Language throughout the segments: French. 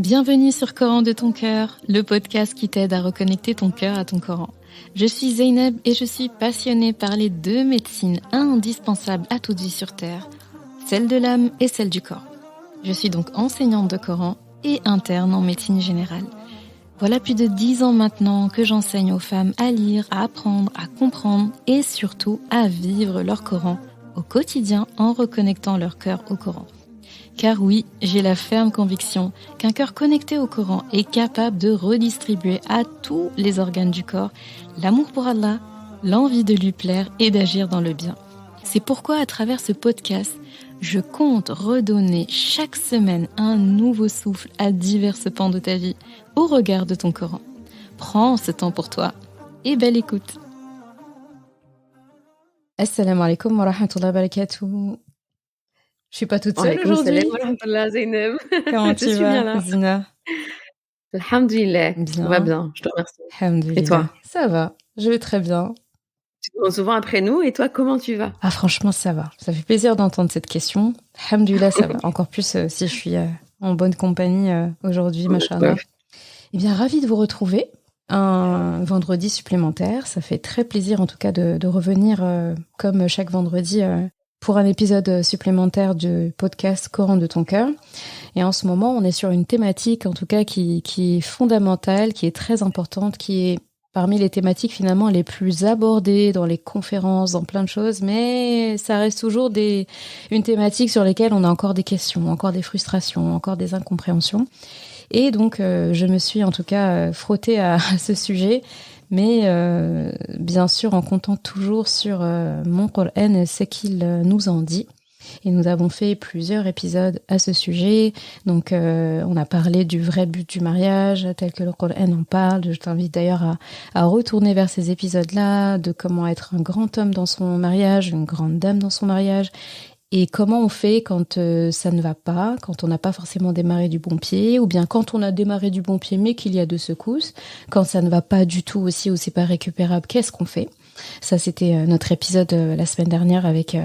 Bienvenue sur Coran de ton cœur, le podcast qui t'aide à reconnecter ton cœur à ton Coran. Je suis Zeynep et je suis passionnée par les deux médecines indispensables à toute vie sur Terre, celle de l'âme et celle du corps. Je suis donc enseignante de Coran et interne en médecine générale. Voilà plus de 10 ans maintenant que j'enseigne aux femmes à lire, à apprendre, à comprendre et surtout à vivre leur Coran au quotidien en reconnectant leur cœur au Coran. Car oui, j'ai la ferme conviction qu'un cœur connecté au Coran est capable de redistribuer à tous les organes du corps l'amour pour Allah, l'envie de lui plaire et d'agir dans le bien. C'est pourquoi à travers ce podcast, je compte redonner chaque semaine un nouveau souffle à divers pans de ta vie au regard de ton Coran. Prends ce temps pour toi et belle écoute. Assalamu alaikum wa rahmatullahi wa barakatuh. Je suis pas toute seule aujourd'hui. Salam wa rahmatullah, Zeynep. Comment Je tu suis bien vas, là. Zina? Alhamdulillah. Bien. On va bien, je te remercie. Alhamdulillah. Et toi? Ça va, je vais très bien. Tu te demandes souvent après nous, et toi, comment tu vas? Ah franchement, ça va. Ça fait plaisir d'entendre cette question. Alhamdulillah, ça va. Encore plus si je suis en bonne compagnie aujourd'hui, machallah. Eh bien, ravie de vous retrouver. Un vendredi supplémentaire. Ça fait très plaisir en tout cas de revenir comme chaque vendredi pour un épisode supplémentaire du podcast Coran de ton cœur. Et en ce moment, on est sur une thématique en tout cas qui est fondamentale, qui est très importante, qui est parmi les thématiques finalement les plus abordées dans les conférences, dans plein de choses, mais ça reste toujours une thématique sur laquelle on a encore des questions, encore des frustrations, encore des incompréhensions. Et donc, je me suis en tout cas frottée à ce sujet, mais bien sûr en comptant toujours sur mon Coran, ce qu'il nous en dit. Et nous avons fait plusieurs épisodes à ce sujet. Donc, on a parlé du vrai but du mariage, tel que le Coran en parle. Je t'invite d'ailleurs à retourner vers ces épisodes-là, de comment être un grand homme dans son mariage, une grande dame dans son mariage. Et comment on fait quand ça ne va pas, quand on n'a pas forcément démarré du bon pied, ou bien quand on a démarré du bon pied mais qu'il y a 2 secousses, quand ça ne va pas du tout aussi ou c'est pas récupérable, qu'est-ce qu'on fait? Ça, c'était notre épisode la semaine dernière avec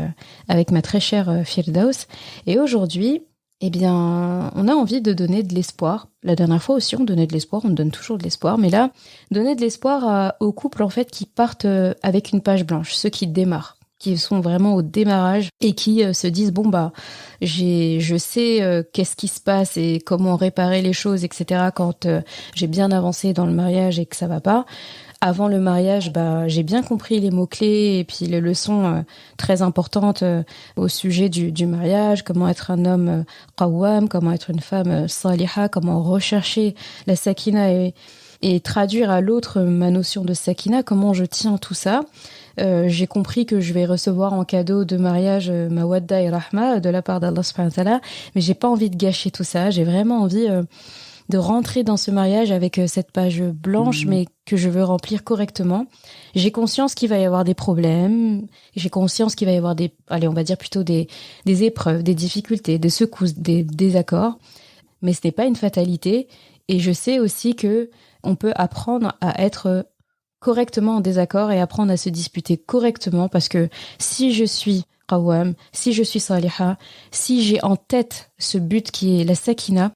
ma très chère Firdaus. Et aujourd'hui, eh bien, on a envie de donner de l'espoir. La dernière fois aussi, on donnait de l'espoir, on donne toujours de l'espoir. Mais là, donner de l'espoir aux couples en fait qui partent avec une page blanche, ceux qui démarrent, qui sont vraiment au démarrage et qui se disent bon bah je sais qu'est-ce qui se passe et comment réparer les choses, etc. quand j'ai bien avancé dans le mariage et que ça va pas. Avant le mariage, bah j'ai bien compris les mots-clés et puis les leçons très importantes au sujet du mariage, comment être un homme qawwam, comment être une femme saliha, comment rechercher la sakina et traduire à l'autre ma notion de sakina, comment je tiens tout ça. J'ai compris que je vais recevoir en cadeau de mariage mawadda et rahma de la part d'Allah subhanahu wa ta'ala, mais j'ai pas envie de gâcher tout ça. J'ai vraiment envie de rentrer dans ce mariage avec cette page blanche, mais que je veux remplir correctement. J'ai conscience qu'il va y avoir des problèmes. J'ai conscience qu'il va y avoir on va dire plutôt des épreuves, des difficultés, des secousses, des désaccords. Mais ce n'est pas une fatalité. Et je sais aussi que on peut apprendre à être correctement en désaccord et apprendre à se disputer correctement, parce que si je suis qawwam, si je suis saliha, si j'ai en tête ce but qui est la sakina,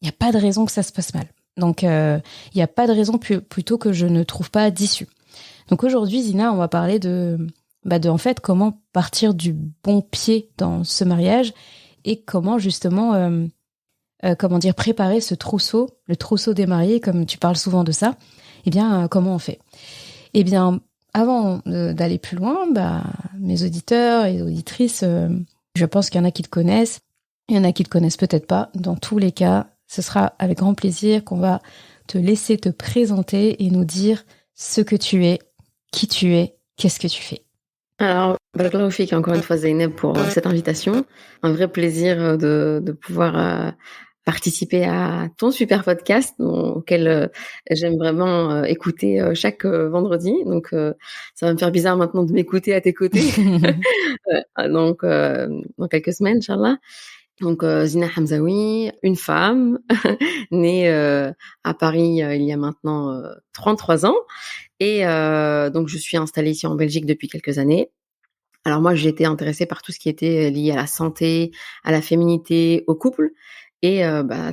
il n'y a pas de raison que ça se passe mal. Donc, il n'y a pas de raison plutôt que je ne trouve pas d'issue. Donc aujourd'hui, Zina, on va parler de en fait comment partir du bon pied dans ce mariage et comment justement préparer ce trousseau, le trousseau des mariés, comme tu parles souvent de ça. Eh bien, comment on fait? Eh bien, avant d'aller plus loin, mes auditeurs et auditrices, je pense qu'il y en a qui te connaissent, il y en a qui te connaissent peut-être pas. Dans tous les cas, ce sera avec grand plaisir qu'on va te laisser te présenter et nous dire ce que tu es, qui tu es, qu'est-ce que tu fais. Alors, barakallahu fik encore une fois, Zeynep, pour cette invitation. Un vrai plaisir de pouvoir participer à ton super podcast auquel j'aime vraiment écouter chaque vendredi. Donc, ça va me faire bizarre maintenant de m'écouter à tes côtés. Donc, dans quelques semaines, Inch'Allah. Donc, Zina Hamzaoui, une femme, née à Paris il y a maintenant 33 ans. Et donc, je suis installée ici en Belgique depuis quelques années. Alors moi, j'étais intéressée par tout ce qui était lié à la santé, à la féminité, au couple. Et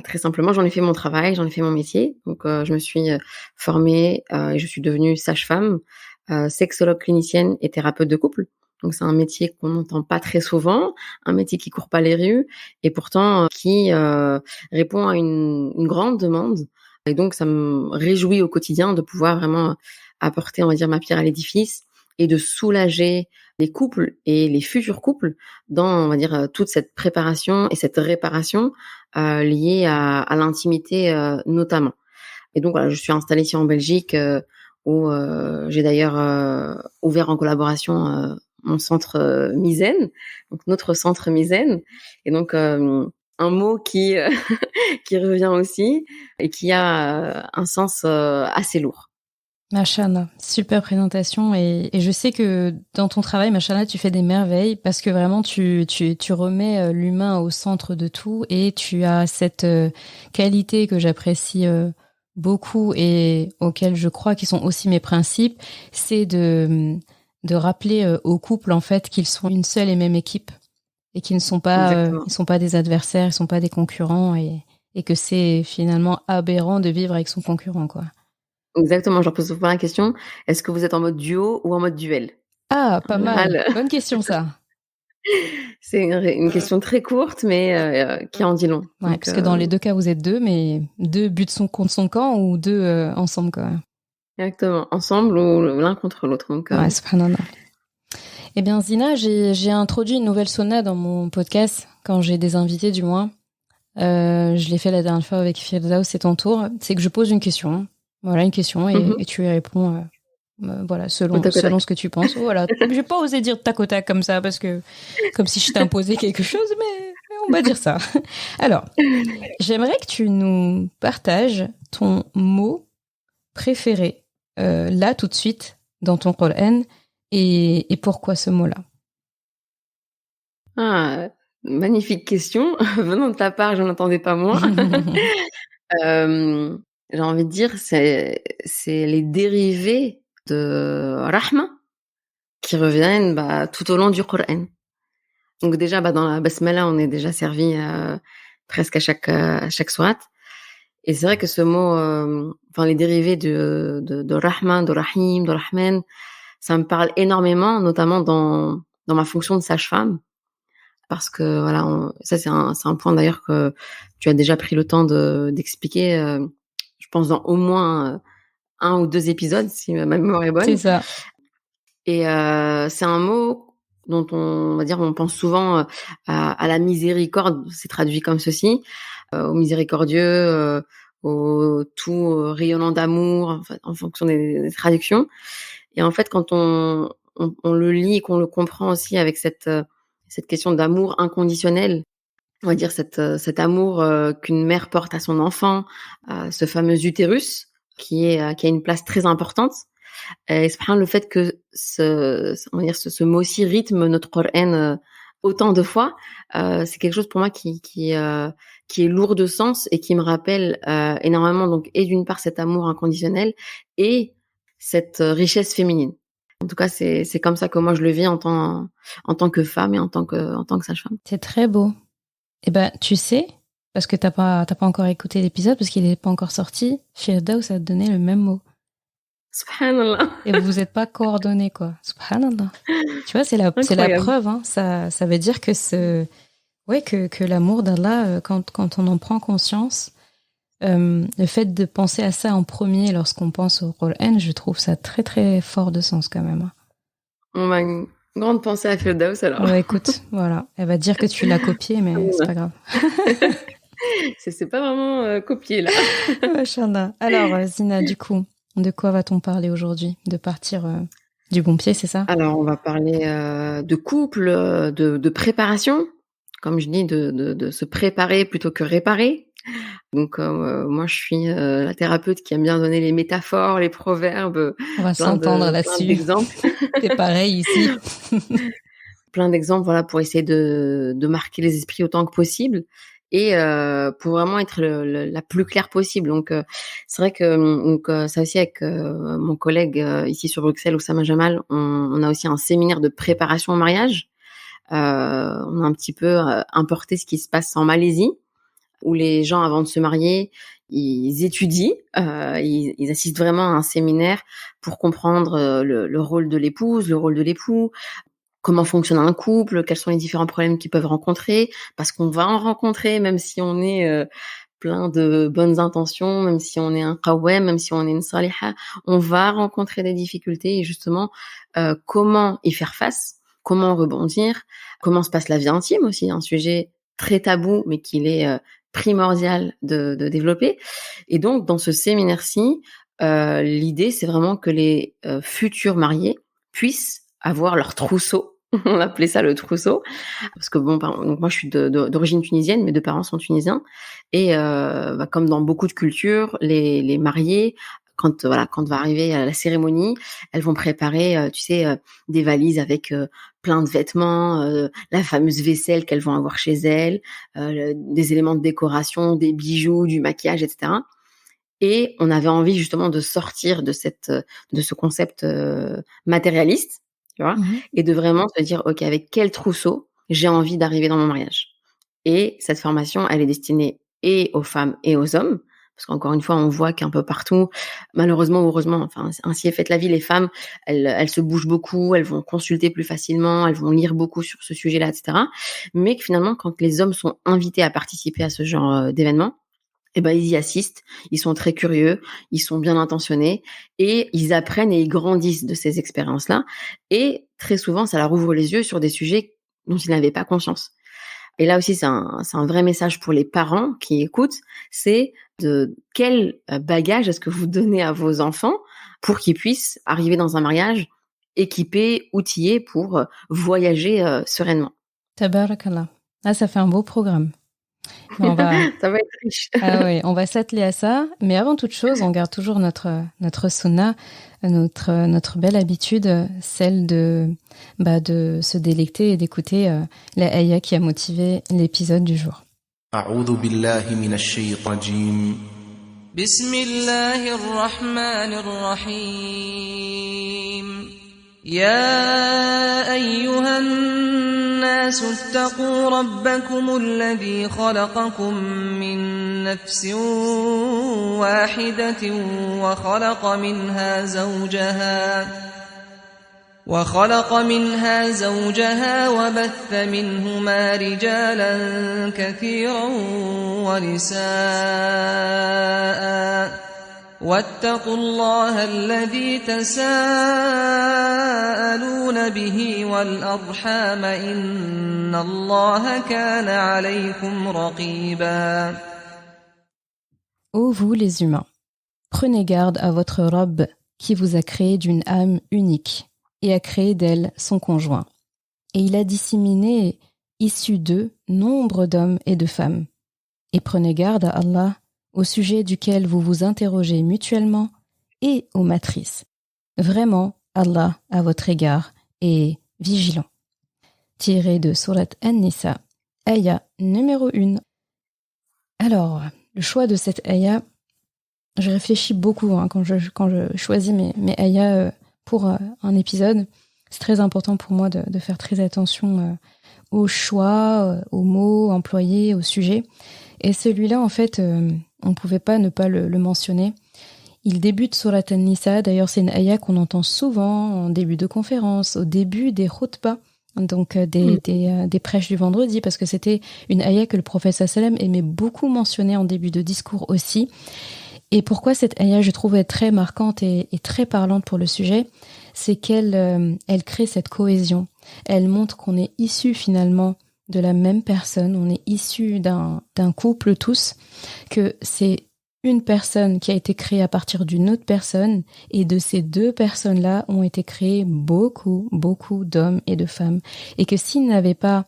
très simplement, j'en ai fait mon travail, j'en ai fait mon métier. Donc je me suis formée et je suis devenue sage-femme, sexologue clinicienne et thérapeute de couple. Donc c'est un métier qu'on n'entend pas très souvent, un métier qui court pas les rues et pourtant qui répond à une grande demande. Et donc ça me réjouit au quotidien de pouvoir vraiment apporter, on va dire, ma pierre à l'édifice et de soulager les couples et les futurs couples dans, on va dire, toute cette préparation et cette réparation liée à l'intimité notamment. Et donc voilà, je suis installée ici en Belgique où j'ai d'ailleurs ouvert en collaboration mon centre Mizen, donc notre centre Mizen. Et donc un mot qui qui revient aussi et qui a un sens assez lourd. Machallah, super présentation et je sais que dans ton travail, Machallah, tu fais des merveilles parce que vraiment tu remets l'humain au centre de tout et tu as cette qualité que j'apprécie beaucoup et auxquelles je crois qui sont aussi mes principes, c'est de rappeler aux couples en fait qu'ils sont une seule et même équipe et qu'ils ne sont pas Exactement. ils sont pas des adversaires, ils sont pas des concurrents et que c'est finalement aberrant de vivre avec son concurrent quoi. Exactement, je repose souvent la question, est-ce que vous êtes en mode duo ou en mode duel? Ah, En pas mal. général, Bonne question, ça. c'est une question très courte, mais qui en dit long. Ouais, Donc, parce que dans les deux cas, vous êtes deux, mais deux buts contre son camp ou deux ensemble, quoi. exactement, ensemble ou l'un contre l'autre. Donc, Ouais, subhanallah. Eh bien, Zina, j'ai introduit une nouvelle sauna dans mon podcast, quand j'ai des invités, du moins. Je l'ai fait la dernière fois avec Firdaus, c'est ton tour. C'est que je pose une question. Voilà, une question, et tu y réponds, voilà, au tac au selon tac. ce que tu penses. Voilà. J'ai pas osé dire tac au tac comme ça, parce que, comme si je t'imposais quelque chose, mais on va dire ça. Alors, j'aimerais que tu nous partages ton mot préféré, là, tout de suite, dans ton Coran, et pourquoi ce mot-là. Ah, magnifique question. Venant de ta part, je n'en attendais pas moins. Euh, j'ai envie de dire, c'est les dérivés de Rahma qui reviennent tout au long du Coran. Donc déjà, dans la Basmala, on est déjà servi presque à chaque sourate. Et c'est vrai que ce mot, les dérivés de Rahman, de Rahim, de Rahman, ça me parle énormément, notamment dans ma fonction de sage-femme. Parce que voilà, ça c'est un point d'ailleurs que tu as déjà pris le temps d'expliquer, je pense dans au moins un ou deux épisodes, si ma mémoire est C'est bonne. ça. Et c'est un mot dont on va dire on pense souvent à la miséricorde, c'est traduit comme ceci, au miséricordieux, au tout rayonnant d'amour, en fonction des traductions. Et en fait, quand on le lit et qu'on le comprend aussi avec cette question d'amour inconditionnel, on va dire cet amour qu'une mère porte à son enfant, ce fameux utérus qui a une place très importante. Et le fait que on va dire ce mot aussi rythme notre Coran autant de fois, c'est quelque chose pour moi qui est lourd de sens et qui me rappelle énormément, donc, et d'une part cet amour inconditionnel et cette richesse féminine. En tout cas, c'est comme ça que moi je le vis en tant que femme et en tant que sage-femme. C'est très beau. Eh ben, tu sais, parce que t'as pas encore écouté l'épisode, parce qu'il n'est pas encore sorti, Firdaus a donné le même mot. Subhanallah. Et vous vous êtes pas coordonnés, quoi. Subhanallah. Tu vois, c'est la Incroyable. preuve, hein. Ça veut dire que que l'amour d'Allah, quand on en prend conscience, le fait de penser à ça en premier lorsqu'on pense au Coran, je trouve ça très très fort de sens quand même. On a une grande pensée à Firdaus alors. Ouais, écoute, voilà. Elle va dire que tu l'as copié, mais c'est pas grave. C'est pas vraiment copié là. Machallah. Alors, Zina, du coup, de quoi va-t-on parler aujourd'hui? De partir du bon pied, c'est ça? Alors, on va parler de couple, de préparation, comme je dis, de se préparer plutôt que réparer. Donc, moi, je suis la thérapeute qui aime bien donner les métaphores, les proverbes, On va s'entendre plein là-dessus. d'exemples. C'est pareil ici. Plein d'exemples, voilà, pour essayer de marquer les esprits autant que possible et pour vraiment être la plus claire possible. Donc, c'est vrai que ça aussi avec mon collègue ici sur Bruxelles, Oussama Jamal, on a aussi un séminaire de préparation au mariage. On a un petit peu importé ce qui se passe en Malaisie. où les gens, avant de se marier, ils étudient, ils assistent vraiment à un séminaire pour comprendre le rôle de l'épouse, le rôle de l'époux, comment fonctionne un couple, quels sont les différents problèmes qu'ils peuvent rencontrer, parce qu'on va en rencontrer, même si on est plein de bonnes intentions, même si on est un qawwam, même si on est une saliha, on va rencontrer des difficultés et justement, comment y faire face, comment rebondir, comment se passe la vie intime aussi, un sujet très tabou, mais qu'il est primordial de développer. Et donc, dans ce séminaire-ci, l'idée, c'est vraiment que les futurs mariés puissent avoir leur trousseau. On appelait ça le trousseau, parce que bon, donc moi je suis d'origine tunisienne, mes deux parents sont tunisiens, et comme dans beaucoup de cultures, les mariés, quand va arriver la cérémonie, elles vont préparer, des valises avec plein de vêtements, la fameuse vaisselle qu'elles vont avoir chez elles, des éléments de décoration, des bijoux, du maquillage, etc. Et on avait envie justement de sortir de ce concept matérialiste, tu vois, et de vraiment se dire, ok, avec quel trousseau j'ai envie d'arriver dans mon mariage. Et cette formation, elle est destinée et aux femmes et aux hommes, parce qu'encore une fois, on voit qu'un peu partout, malheureusement ou heureusement, enfin ainsi est faite la vie, les femmes, elles se bougent beaucoup, elles vont consulter plus facilement, elles vont lire beaucoup sur ce sujet-là, etc. Mais que finalement, quand les hommes sont invités à participer à ce genre d'événement, eh ben, ils y assistent, ils sont très curieux, ils sont bien intentionnés et ils apprennent et ils grandissent de ces expériences-là. Et très souvent, ça leur ouvre les yeux sur des sujets dont ils n'avaient pas conscience. Et là aussi, c'est un vrai message pour les parents qui écoutent, c'est de quel bagage est-ce que vous donnez à vos enfants pour qu'ils puissent arriver dans un mariage équipés, outillés pour voyager sereinement. Tabarakallah. Ah, ça fait un beau programme. Ça va être riche. Ah oui, on va s'atteler à ça. Mais avant toute chose, on garde toujours notre sunna, notre belle habitude, celle de se délecter et d'écouter la ayah qui a motivé l'épisode du jour. أعوذ بالله من الشيطان الرجيم بسم الله الرحمن الرحيم يا أيها الناس اتقوا ربكم الذي خلقكم من نفس واحدة وخلق منها زوجها وبث منهما رجالا كثيرا ونساء واتقوا الله الذي تساءلون به والأرحام إن الله كان عليكم رقيبا. Ô vous les humains, prenez garde à votre Rabb qui vous a créé d'une âme unique et a créé d'elle son conjoint. Et il a disséminé, issu d'eux, nombre d'hommes et de femmes. Et prenez garde à Allah, au sujet duquel vous vous interrogez mutuellement, et aux matrices. Vraiment, Allah, à votre égard, est vigilant. Tiré de Surat An-Nisa, ayah numéro 1. Alors, le choix de cette ayah, je réfléchis beaucoup quand je choisis mes ayahs pour un épisode. C'est très important pour moi de faire très attention aux choix, aux mots employés, au sujet. Et celui-là, en fait, on ne pouvait pas ne pas le mentionner. Il débute Surat An-Nisa. D'ailleurs, c'est une ayah qu'on entend souvent en début de conférence, au début des khutbahs, donc des prêches du vendredi, parce que c'était une ayah que le prophète sallam aimait beaucoup mentionner en début de discours aussi. Et pourquoi cette ayah, je trouve, est très marquante et très parlante pour le sujet, c'est qu'elle crée cette cohésion. Elle montre qu'on est issus finalement de la même personne, on est issus d'un couple tous, que c'est une personne qui a été créée à partir d'une autre personne, et de ces deux personnes-là ont été créés beaucoup d'hommes et de femmes. Et que s'il n'avait pas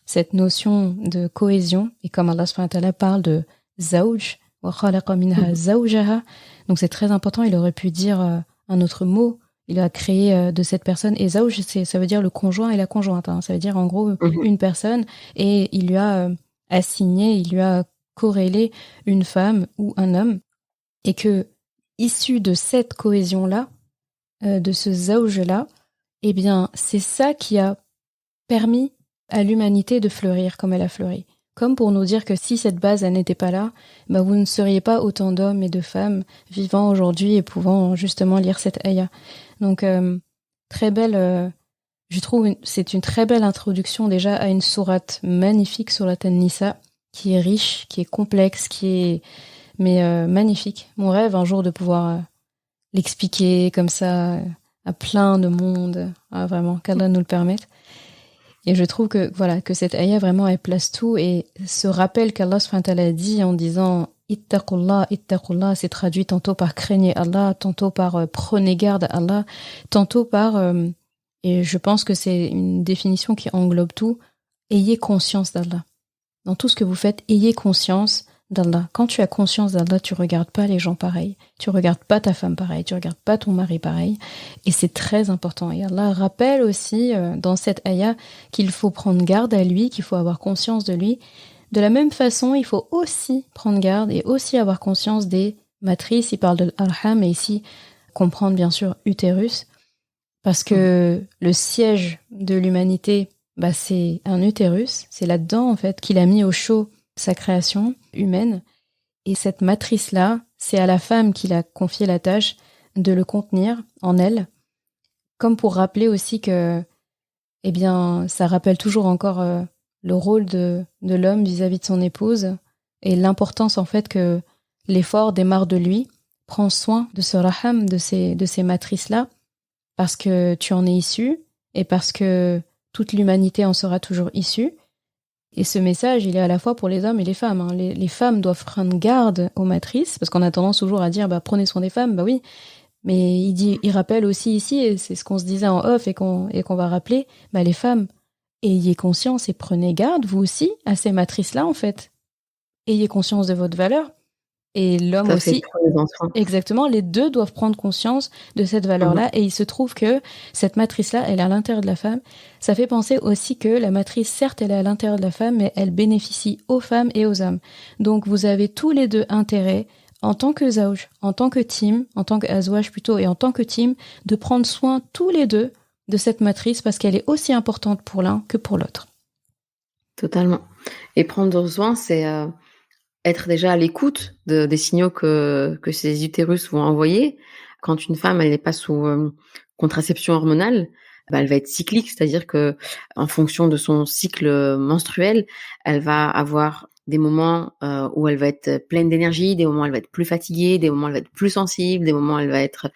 cette notion de cohésion, et comme Allah subhanahu wa ta'ala parle de zawj, wa khalaqa minha zawjaha, donc c'est très important, il aurait pu dire un autre mot. Il a créé de cette personne, et zawj, ça veut dire le conjoint et la conjointe, hein. Ça veut dire en gros une personne, et il lui a assigné, il lui a corrélé une femme ou un homme, et que issu de cette cohésion-là, de ce zawj-là, c'est ça qui a permis à l'humanité de fleurir comme elle a fleuri. comme pour nous dire que si cette base elle n'était pas là, bah vous ne seriez pas autant d'hommes et de femmes vivant aujourd'hui et pouvant justement lire cette ayah. Donc très belle, je trouve c'est une très belle introduction déjà à une sourate magnifique, sourate An-Nisa, qui est riche, qui est complexe, qui est magnifique. Mon rêve un jour de pouvoir l'expliquer comme ça à plein de monde, vraiment qu'Allah nous le permette. Et je trouve que voilà que cette ayah vraiment elle place tout et ce rappel qu'Allah subhanahu wa ta'ala a dit en disant ittaqullah, ittaqullah, c'est traduit tantôt par craignez Allah, tantôt par prenez garde à Allah, tantôt par et je pense que c'est une définition qui englobe tout, ayez conscience d'Allah. Dans tout ce que vous faites, ayez conscience d'Allah. Quand tu as conscience d'Allah, tu regardes pas les gens pareils, tu regardes pas ta femme pareil, tu regardes pas ton mari pareil, et c'est très important. Et Allah rappelle aussi dans cette ayah qu'il faut prendre garde à lui, qu'il faut avoir conscience de lui. De la même façon, il faut aussi prendre garde et aussi avoir conscience des matrices. Il parle de l'arham et ici comprendre bien sûr utérus, parce que le siège de l'humanité, bah, c'est un utérus, c'est là-dedans en fait qu'il a mis au chaud sa création humaine. Et cette matrice-là, c'est à la femme qu'il a confié la tâche de le contenir en elle, comme pour rappeler aussi que, eh bien, ça rappelle toujours encore le rôle de l'homme vis-à-vis de son épouse et l'importance en fait que l'effort démarre de lui, prends soin de ce raham, de ces matrices-là, parce que tu en es issu et parce que toute l'humanité en sera toujours issue. Et ce message, il est à la fois pour les hommes et les femmes. Hein. Les femmes doivent prendre garde aux matrices, parce qu'on a tendance toujours à dire bah, prenez soin des femmes, bah oui. Mais il rappelle aussi ici, et c'est ce qu'on se disait en off et qu'on va rappeler, bah les femmes, ayez conscience et prenez garde, vous aussi, à ces matrices-là, en fait. Ayez conscience de votre valeur. Et l'homme Ça aussi. Exactement, les deux doivent prendre conscience de cette valeur-là. Et il se trouve que cette matrice-là, elle est à l'intérieur de la femme. Ça fait penser aussi que la matrice, certes, elle est à l'intérieur de la femme, mais elle bénéficie aux femmes et aux hommes. Donc, vous avez tous les deux intérêt, en tant que zawj, en tant que team, en tant que azwaj plutôt, et en tant que team, de prendre soin tous les deux de cette matrice parce qu'elle est aussi importante pour l'un que pour l'autre. Totalement. Et prendre soin, c'est être déjà à l'écoute des signaux que ces utérus vont envoyer. Quand une femme elle n'est pas sous contraception hormonale, bah, elle va être cyclique, c'est-à-dire que en fonction de son cycle menstruel, elle va avoir des moments où elle va être pleine d'énergie, des moments où elle va être plus fatiguée, des moments où elle va être plus sensible, des moments où elle va être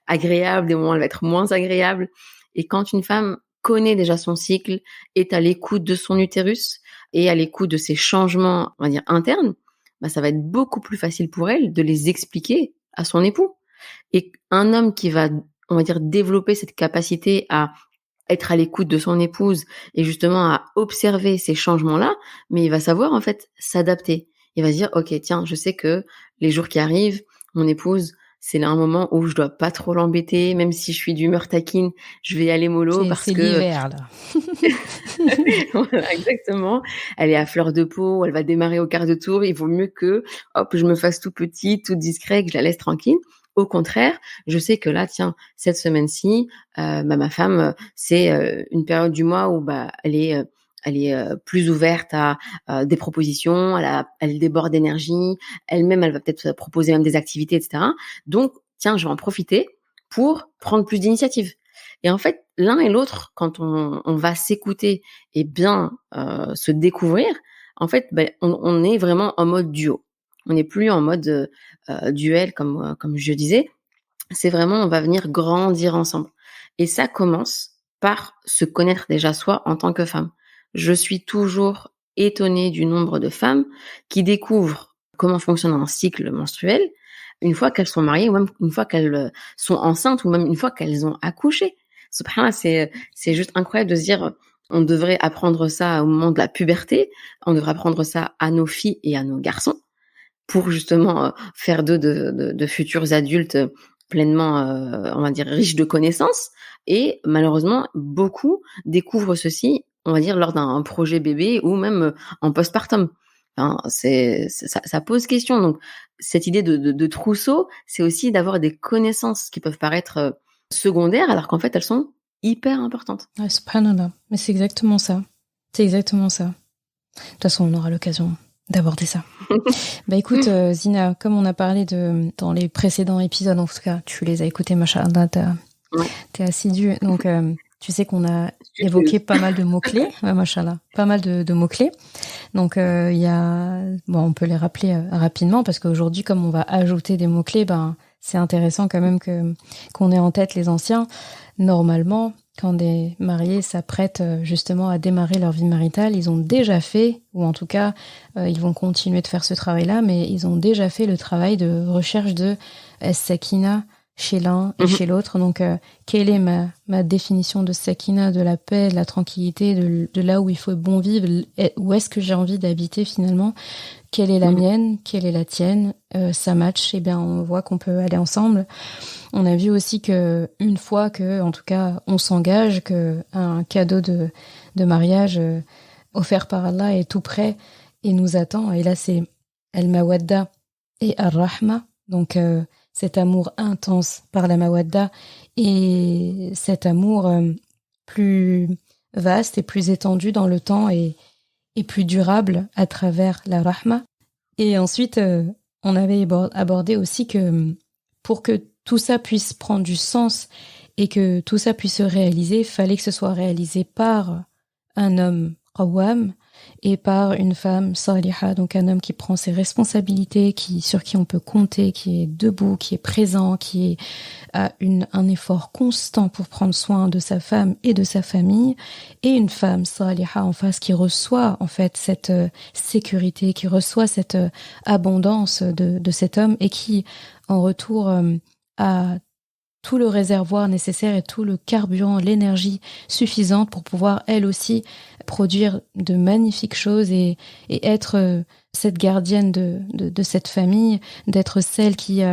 agréable, des moments où elle va être moins agréable. Et quand une femme connaît déjà son cycle, est à l'écoute de son utérus et à l'écoute de ses changements, on va dire, internes, bah, ça va être beaucoup plus facile pour elle de les expliquer à son époux. Et un homme qui va, on va dire, développer cette capacité à être à l'écoute de son épouse et justement à observer ces changements-là, mais il va savoir en fait s'adapter. Il va se dire, ok, tiens, je sais que les jours qui arrivent, mon épouse, c'est là un moment où je dois pas trop l'embêter, même si je suis d'humeur taquine, je vais aller mollo parce c'est que l'hiver là. Voilà, exactement. Elle est à fleur de peau, elle va démarrer au quart de tour. Il vaut mieux que, hop, je me fasse tout petit, tout discret, que je la laisse tranquille. Au contraire, je sais que là, tiens, cette semaine-ci, bah, ma femme, c'est une période du mois où bah elle est plus ouverte à des propositions, elle déborde d'énergie, elle-même, elle va peut-être proposer même des activités, etc. Donc, tiens, je vais en profiter pour prendre plus d'initiative. Et en fait, l'un et l'autre, quand on va s'écouter et bien se découvrir, en fait, ben, on est vraiment en mode duo. On n'est plus en mode duel, comme je disais. C'est vraiment, on va venir grandir ensemble. Et ça commence par se connaître déjà soi en tant que femme. Je suis toujours étonnée du nombre de femmes qui découvrent comment fonctionne un cycle menstruel une fois qu'elles sont mariées ou même une fois qu'elles sont enceintes ou même une fois qu'elles ont accouché. Subhanallah, c'est juste incroyable de se dire, on devrait apprendre ça au moment de la puberté, on devrait apprendre ça à nos filles et à nos garçons pour justement faire d'eux de futurs adultes pleinement, on va dire, riches de connaissances. Et malheureusement, beaucoup découvrent ceci, on va dire, lors d'un projet bébé ou même en postpartum. Enfin, ça pose question. Donc, cette idée de trousseau, c'est aussi d'avoir des connaissances qui peuvent paraître secondaires, alors qu'en fait, elles sont hyper importantes. Ah, subhanallah. Mais c'est exactement ça. C'est exactement ça. toute façon, on aura l'occasion d'aborder ça. Bah écoute, Zina, comme on a parlé dans les précédents épisodes, en tout cas, tu les as écoutés, machallah, t'es assidue. Donc, tu sais qu'on a évoqué pas mal de mots-clés, machallah, pas mal de mots-clés. Donc, il y a, on peut les rappeler rapidement parce qu'aujourd'hui, comme on va ajouter des mots-clés, c'est intéressant quand même qu'on ait en tête les anciens. Normalement, quand des mariés s'apprêtent justement à démarrer leur vie maritale, ils ont déjà fait, ou en tout cas, ils vont continuer de faire ce travail-là, mais ils ont déjà fait le travail de recherche de sakina chez l'un et chez l'autre. Donc, quelle est ma définition de sakina, de la paix, de la tranquillité, de là où il faut bon vivre, où est-ce que j'ai envie d'habiter finalement? Quelle est la mienne? Quelle est la tienne? Ça match, eh bien, on voit qu'on peut aller ensemble. On a vu aussi que une fois que, en tout cas, on s'engage, que un cadeau de mariage offert par Allah est tout prêt et nous attend. Et là, c'est al-mawadda et ar-rahma. Donc, cet amour intense par la mawadda et cet amour plus vaste et plus étendu dans le temps et plus durable à travers la rahma. Et ensuite, on avait abordé aussi que pour que tout ça puisse prendre du sens et que tout ça puisse se réaliser, il fallait que ce soit réalisé par un homme qawwam et par une femme saliha, donc un homme qui prend ses responsabilités, sur qui on peut compter, qui est debout, qui est présent, qui a un effort constant pour prendre soin de sa femme et de sa famille, et une femme saliha en face qui reçoit en fait cette sécurité, qui reçoit cette abondance de cet homme et qui en retour a tout le réservoir nécessaire et tout le carburant, l'énergie suffisante pour pouvoir, elle aussi, produire de magnifiques choses et être cette gardienne de cette famille, d'être celle qui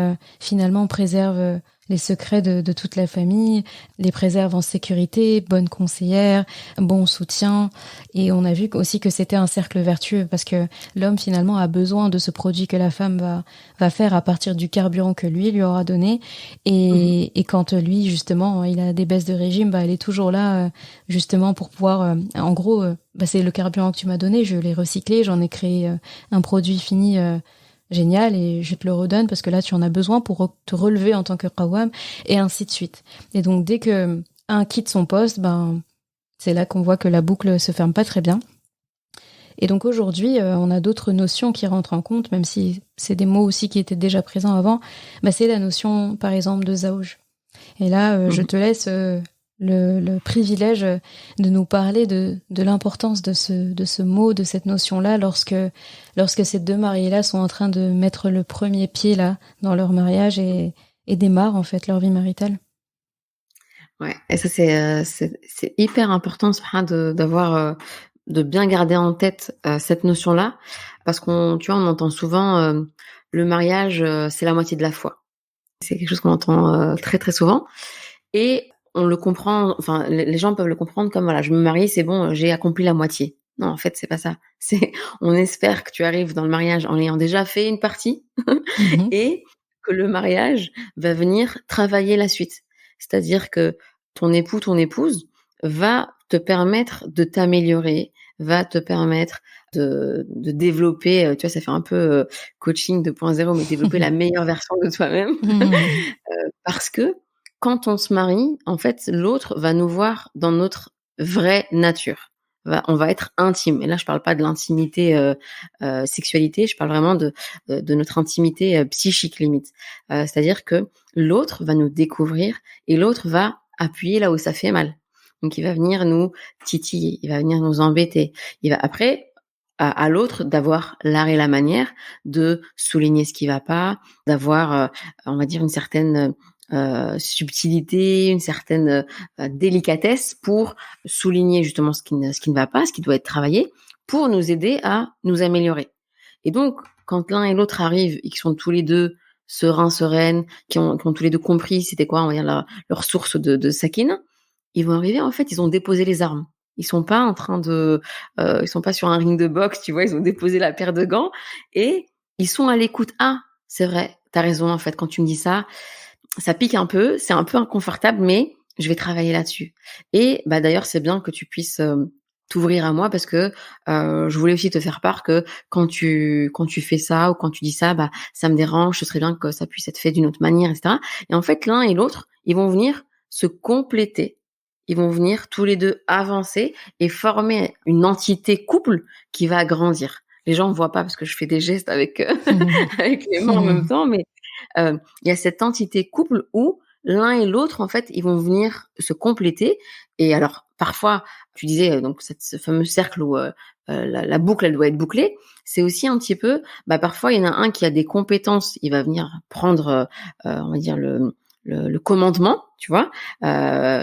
finalement préserve les secrets de toute la famille, les préserve en sécurité, bonne conseillère, bon soutien. Et on a vu aussi que c'était un cercle vertueux parce que l'homme finalement a besoin de ce produit que la femme va faire à partir du carburant que lui aura donné. Et quand lui, justement, il a des baisses de régime, elle est toujours là justement pour pouvoir, en gros, c'est le carburant que tu m'as donné, je l'ai recyclé, j'en ai créé un produit fini génial et je te le redonne parce que là tu en as besoin pour te relever en tant que qawwam et ainsi de suite. Et donc dès que un quitte son poste, c'est là qu'on voit que la boucle se ferme pas très bien. Et donc aujourd'hui, on a d'autres notions qui rentrent en compte, même si c'est des mots aussi qui étaient déjà présents avant. C'est la notion par exemple de zaouj. Et là, je te laisse le privilège de nous parler de l'importance de ce mot, de cette notion-là, lorsque ces deux mariés-là sont en train de mettre le premier pied là dans leur mariage et démarrent en fait leur vie maritale. Ouais, et ça c'est hyper important d'avoir de bien garder en tête cette notion-là, parce qu'on entend souvent le mariage c'est la moitié de la foi. C'est quelque chose qu'on entend très très souvent et on le comprend, enfin les gens peuvent le comprendre comme voilà, je me marie, c'est bon, j'ai accompli la moitié. Non, en fait, c'est pas ça. On espère que tu arrives dans le mariage en ayant déjà fait une partie et que le mariage va venir travailler la suite. C'est-à-dire que ton époux, ton épouse va te permettre de t'améliorer, va te permettre de développer, tu vois, ça fait un peu coaching 2.0, mais développer la meilleure version de toi-même. Parce que quand on se marie, en fait, l'autre va nous voir dans notre vraie nature. On va être intime. Et là, je parle pas de l'intimité sexualité, je parle vraiment de notre intimité psychique limite. C'est-à-dire que l'autre va nous découvrir et l'autre va appuyer là où ça fait mal. Donc, il va venir nous titiller, il va venir nous embêter. Il va après à l'autre d'avoir l'art et la manière de souligner ce qui va pas, d'avoir, on va dire, une certaine subtilité, une certaine délicatesse pour souligner justement ce qui ne va pas, ce qui doit être travaillé, pour nous aider à nous améliorer. Et donc, quand l'un et l'autre arrivent et qu'ils sont tous les deux sereins, sereines, qui ont tous les deux compris c'était quoi, on va dire, leur source de sakina, ils vont arriver, en fait, ils ont déposé les armes. Ils sont pas en train ils sont pas sur un ring de boxe, tu vois, ils ont déposé la paire de gants et ils sont à l'écoute. Ah, c'est vrai, t'as raison, en fait, quand tu me dis ça, ça pique un peu, c'est un peu inconfortable, mais je vais travailler là-dessus. Et d'ailleurs, c'est bien que tu puisses t'ouvrir à moi parce que je voulais aussi te faire part que quand tu fais ça ou quand tu dis ça, bah ça me dérange, ce serait bien que ça puisse être fait d'une autre manière, etc. Et en fait, l'un et l'autre, ils vont venir se compléter. Ils vont venir tous les deux avancer et former une entité couple qui va grandir. Les gens ne voient pas parce que je fais des gestes avec avec les mains en même temps, mais il y a cette entité couple où l'un et l'autre, en fait, ils vont venir se compléter. Et alors, parfois, tu disais donc ce fameux cercle où la boucle, elle doit être bouclée. C'est aussi un petit peu, bah parfois, il y en a un qui a des compétences, il va venir prendre, on va dire le commandement, tu vois.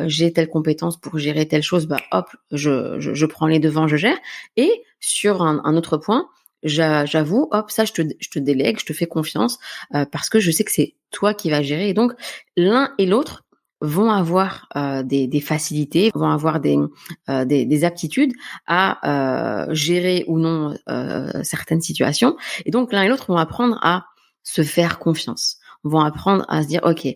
J'ai telle compétence pour gérer telle chose, bah hop, je prends les devants, je gère. Et sur un autre point, j'avoue, hop, ça je te délègue, je te fais confiance parce que je sais que c'est toi qui vas gérer. Et donc l'un et l'autre vont avoir des facilités, vont avoir des aptitudes à gérer ou non certaines situations. Et donc l'un et l'autre vont apprendre à se faire confiance, vont apprendre à se dire ok,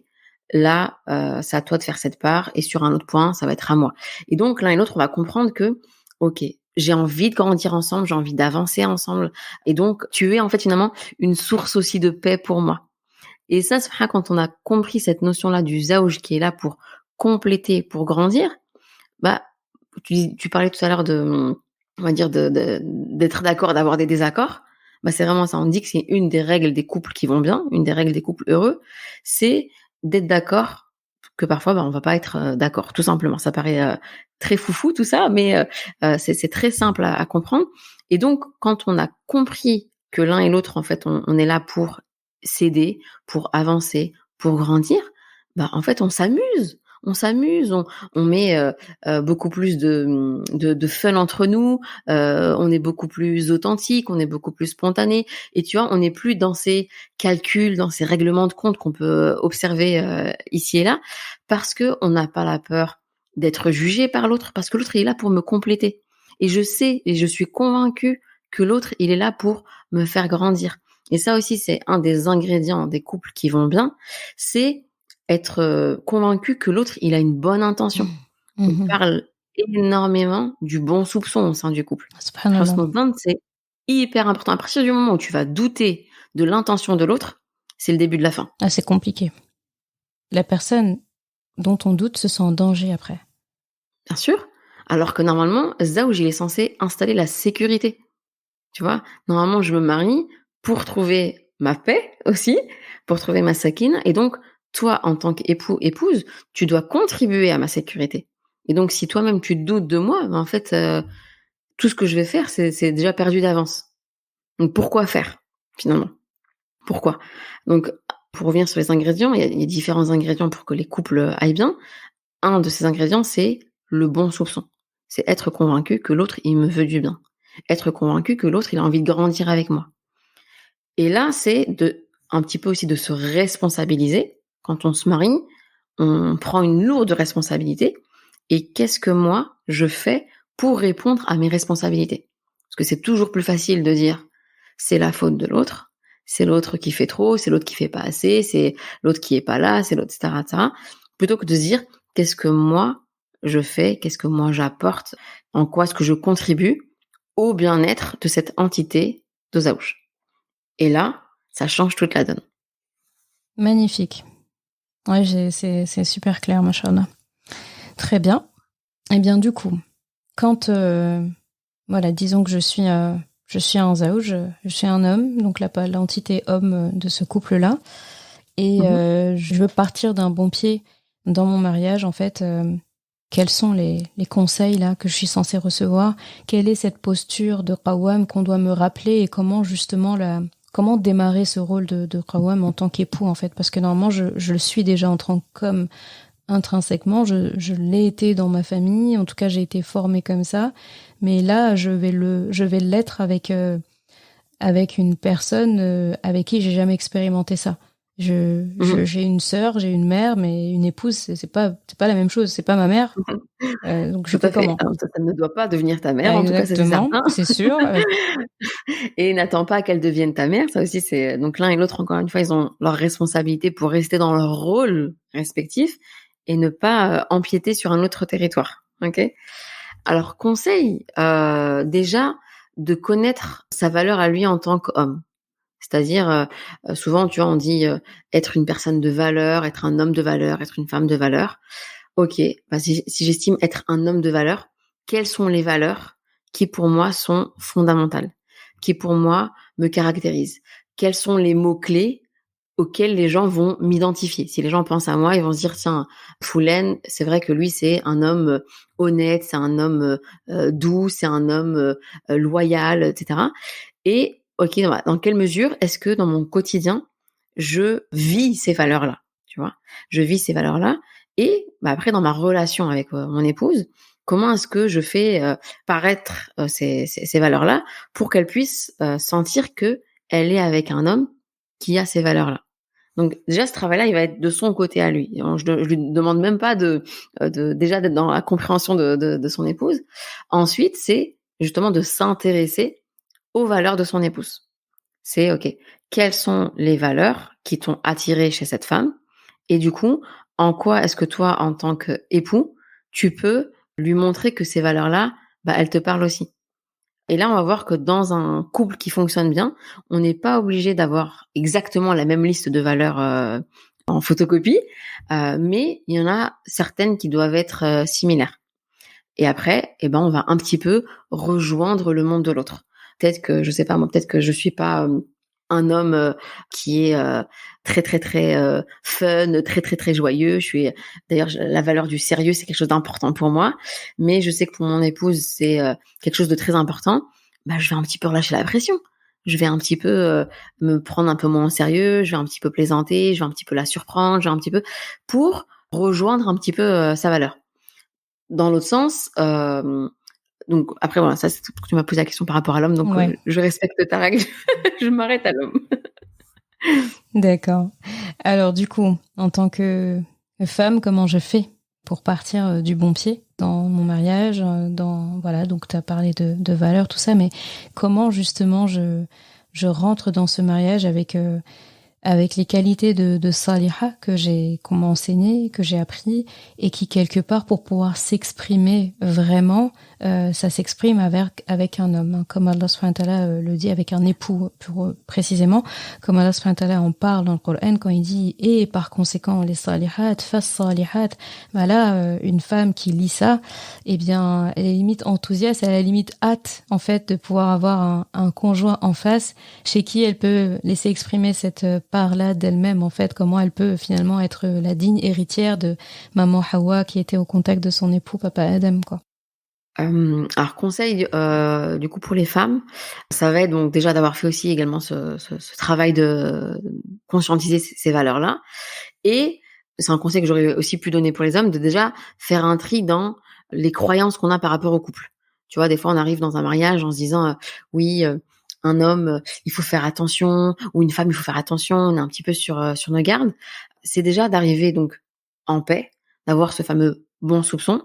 là c'est à toi de faire cette part et sur un autre point ça va être à moi. Et donc l'un et l'autre on va comprendre que ok, j'ai envie de grandir ensemble, j'ai envie d'avancer ensemble. Et donc, tu es en fait finalement une source aussi de paix pour moi. Et ça, c'est vrai, quand on a compris cette notion-là du zaouj qui est là pour compléter, pour grandir, bah, tu parlais tout à l'heure de, on va dire, d'être d'accord, d'avoir des désaccords. Bah, c'est vraiment ça. On dit que c'est une des règles des couples qui vont bien, une des règles des couples heureux, c'est d'être d'accord que parfois, bah, on va pas être d'accord, tout simplement. Ça paraît très foufou tout ça, mais c'est très simple à comprendre. Et donc, quand on a compris que l'un et l'autre, en fait, on est là pour s'aider, pour avancer, pour grandir, bah en fait, on s'amuse, on met beaucoup plus de fun entre nous, on est beaucoup plus authentique, on est beaucoup plus spontané, et tu vois, on n'est plus dans ces calculs, dans ces règlements de compte qu'on peut observer ici et là, parce que on n'a pas la peur d'être jugé par l'autre, parce que l'autre il est là pour me compléter, et je sais et je suis convaincue que l'autre il est là pour me faire grandir. Et ça aussi, c'est un des ingrédients des couples qui vont bien, c'est être convaincu que l'autre, il a une bonne intention. On parle énormément du bon soupçon au sein du couple. Franchement, c'est hyper important. À partir du moment où tu vas douter de l'intention de l'autre, c'est le début de la fin. Ah, c'est compliqué. La personne dont on doute se sent en danger après. Bien sûr. Alors que normalement, Zaouj, il est censé installer la sécurité. Tu vois, normalement, je me marie pour trouver ma paix aussi, pour trouver ma sakine. Et donc, toi, en tant qu'époux, épouse, tu dois contribuer à ma sécurité. Et donc, si toi-même, tu doutes de moi, ben, en fait, tout ce que je vais faire, c'est déjà perdu d'avance. Donc, pourquoi faire, finalement? Pourquoi? Donc, pour revenir sur les ingrédients, il y a différents ingrédients pour que les couples aillent bien. Un de ces ingrédients, c'est le bon soupçon. C'est être convaincu que l'autre, il me veut du bien. Être convaincu que l'autre, il a envie de grandir avec moi. Et là, c'est un petit peu aussi de se responsabiliser. Quand on se marie, on prend une lourde responsabilité. Et qu'est-ce que moi, je fais pour répondre à mes responsabilités? Parce que c'est toujours plus facile de dire, c'est la faute de l'autre, c'est l'autre qui fait trop, c'est l'autre qui fait pas assez, c'est l'autre qui est pas là, c'est l'autre, etc., etc. Plutôt que de se dire, qu'est-ce que moi, je fais, qu'est-ce que moi, j'apporte, en quoi est-ce que je contribue au bien-être de cette entité de Zaouj. Et là, ça change toute la donne. Magnifique. Ouais, c'est super clair, machallah. Très bien. Et bien, du coup, quand, voilà, disons que je suis un Zaouj, je suis un homme, donc l'entité homme de ce couple-là, et je veux partir d'un bon pied dans mon mariage, en fait. Quels sont les conseils là que je suis censée recevoir? Quelle est cette posture de Qawwam qu'on doit me rappeler et comment justement comment démarrer ce rôle de Qawwam en tant qu'époux en fait? Parce que normalement je le suis déjà en tant qu'homme intrinsèquement, je l'ai été dans ma famille, en tout cas j'ai été formée comme ça, mais là je vais l'être avec une personne avec qui j'ai jamais expérimenté ça. J'ai une sœur, j'ai une mère, mais une épouse, c'est pas la même chose. C'est pas ma mère. Donc je fais comment? Ça ne doit pas devenir ta mère, en tout cas, c'est certain. C'est sûr. Et n'attends pas qu'elle devienne ta mère. Ça aussi, c'est donc l'un et l'autre. Encore une fois, ils ont leur responsabilité pour rester dans leur rôle respectif et ne pas empiéter sur un autre territoire. Ok. Alors, conseil, déjà de connaître sa valeur à lui en tant qu'homme. C'est-à-dire, souvent, tu vois, on dit être une personne de valeur, être un homme de valeur, être une femme de valeur. Ok, bah, si j'estime être un homme de valeur, quelles sont les valeurs qui pour moi sont fondamentales, qui pour moi me caractérisent? Quels sont les mots-clés auxquels les gens vont m'identifier? Si les gens pensent à moi, ils vont se dire, tiens, Foulen, c'est vrai que lui, c'est un homme honnête, c'est un homme doux, c'est un homme loyal, etc. Et ok, dans quelle mesure est-ce que dans mon quotidien, je vis ces valeurs-là, tu vois? Je vis ces valeurs-là et bah, après dans ma relation avec mon épouse, comment est-ce que je fais paraître ces valeurs-là pour qu'elle puisse sentir que elle est avec un homme qui a ces valeurs-là. Donc déjà ce travail-là, il va être de son côté à lui. Je lui demande même pas déjà d'être dans la compréhension de son épouse. Ensuite, c'est justement de s'intéresser aux valeurs de son épouse. C'est ok, quelles sont les valeurs qui t'ont attiré chez cette femme et du coup, en quoi est-ce que toi, en tant qu'époux, tu peux lui montrer que ces valeurs-là, bah, elles te parlent aussi. Et là, on va voir que dans un couple qui fonctionne bien, on n'est pas obligé d'avoir exactement la même liste de valeurs en photocopie, mais il y en a certaines qui doivent être similaires. Et après, eh ben, on va un petit peu rejoindre le monde de l'autre. Peut-être que, je sais pas moi, peut-être que je suis pas un homme qui est très très très fun, très très très joyeux. D'ailleurs, la valeur du sérieux, c'est quelque chose d'important pour moi. Mais je sais que pour mon épouse, c'est quelque chose de très important. Bah, je vais un petit peu relâcher la pression. Je vais un petit peu me prendre un peu moins au sérieux. Je vais un petit peu plaisanter. Je vais un petit peu la surprendre. Je vais un petit peu pour rejoindre un petit peu sa valeur. Dans l'autre sens, donc après voilà, ça c'est tu m'as posé la question par rapport à l'homme, donc Ouais. je respecte ta règle, je m'arrête à l'homme. D'accord. Alors du coup, en tant que femme, comment je fais pour partir du bon pied dans mon mariage, voilà, donc tu as parlé de valeurs, tout ça, mais comment justement je rentre dans ce mariage avec les qualités de saliha qu'on m'a enseigné, que j'ai appris, et qui quelque part pour pouvoir s'exprimer vraiment, ça s'exprime avec un homme, hein, comme Allah subhanahu wa ta'ala le dit, avec un époux précisément, comme Allah subhanahu wa ta'ala en parle dans le Coran quand il dit et par conséquent les salihat, fas salihat, voilà, une femme qui lit ça, eh bien elle est limite enthousiaste, elle a limite hâte en fait de pouvoir avoir un conjoint en face chez qui elle peut laisser exprimer cette part-là d'elle-même, en fait, comment elle peut finalement être la digne héritière de maman Hawa qui était au contact de son époux, papa Adam, quoi. Alors conseil du coup pour les femmes, ça va être donc déjà d'avoir fait aussi également ce travail de conscientiser ces valeurs-là. Et c'est un conseil que j'aurais aussi pu donner pour les hommes, de déjà faire un tri dans les croyances qu'on a par rapport au couple. Tu vois, des fois on arrive dans un mariage en se disant oui, un homme, il faut faire attention, ou une femme, il faut faire attention, on est un petit peu sur nos gardes. C'est déjà d'arriver donc en paix, d'avoir ce fameux bon soupçon,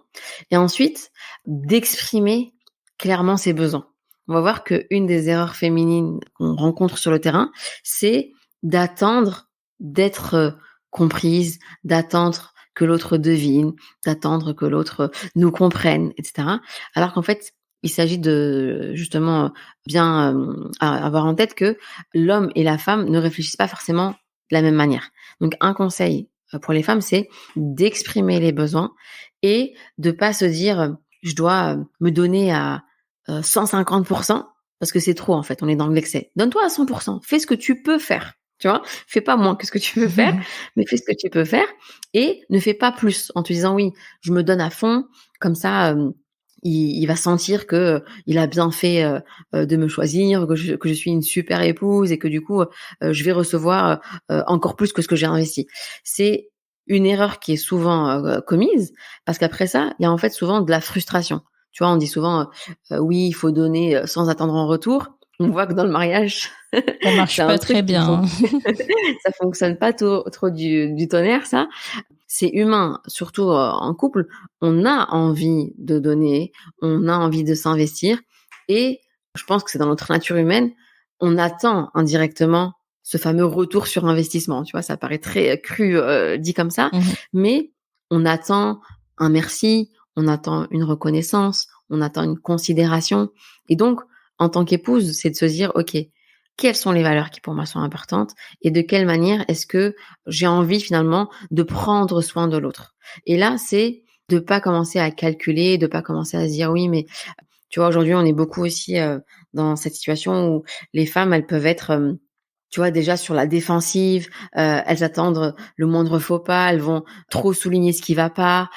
et ensuite d'exprimer clairement ses besoins. On va voir qu'une des erreurs féminines qu'on rencontre sur le terrain, c'est d'attendre d'être comprise, d'attendre que l'autre devine, d'attendre que l'autre nous comprenne, etc. Alors qu'en fait, il s'agit de justement bien avoir en tête que l'homme et la femme ne réfléchissent pas forcément de la même manière. Donc un conseil pour les femmes, c'est d'exprimer les besoins et de pas se dire je dois me donner à 150% parce que c'est trop en fait, on est dans l'excès. Donne-toi à 100%, fais ce que tu peux faire. Tu vois, fais pas moins que ce que tu peux faire, mais fais ce que tu peux faire et ne fais pas plus en te disant oui, je me donne à fond, comme ça il va sentir que il a bien fait de me choisir, que je suis une super épouse et que du coup je vais recevoir encore plus que ce que j'ai investi. C'est une erreur qui est souvent commise parce qu'après ça, il y a en fait souvent de la frustration. Tu vois, on dit souvent oui, il faut donner sans attendre en retour. On voit que dans le mariage, ça marche pas très bien. Ça fonctionne pas trop du tonnerre, ça. C'est humain, surtout en couple. On a envie de donner, on a envie de s'investir, et je pense que c'est dans notre nature humaine. On attend indirectement ce fameux retour sur investissement. Tu vois, ça paraît très cru dit comme ça, mais on attend un merci, on attend une reconnaissance, on attend une considération. Et donc, en tant qu'épouse, c'est de se dire, OK, quelles sont les valeurs qui pour moi sont importantes et de quelle manière est-ce que j'ai envie finalement de prendre soin de l'autre. Et là, c'est de pas commencer à calculer, de pas commencer à se dire oui, mais tu vois, aujourd'hui, on est beaucoup aussi dans cette situation où les femmes, elles peuvent être, tu vois, déjà sur la défensive, elles attendent le moindre faux pas, elles vont trop souligner ce qui va pas.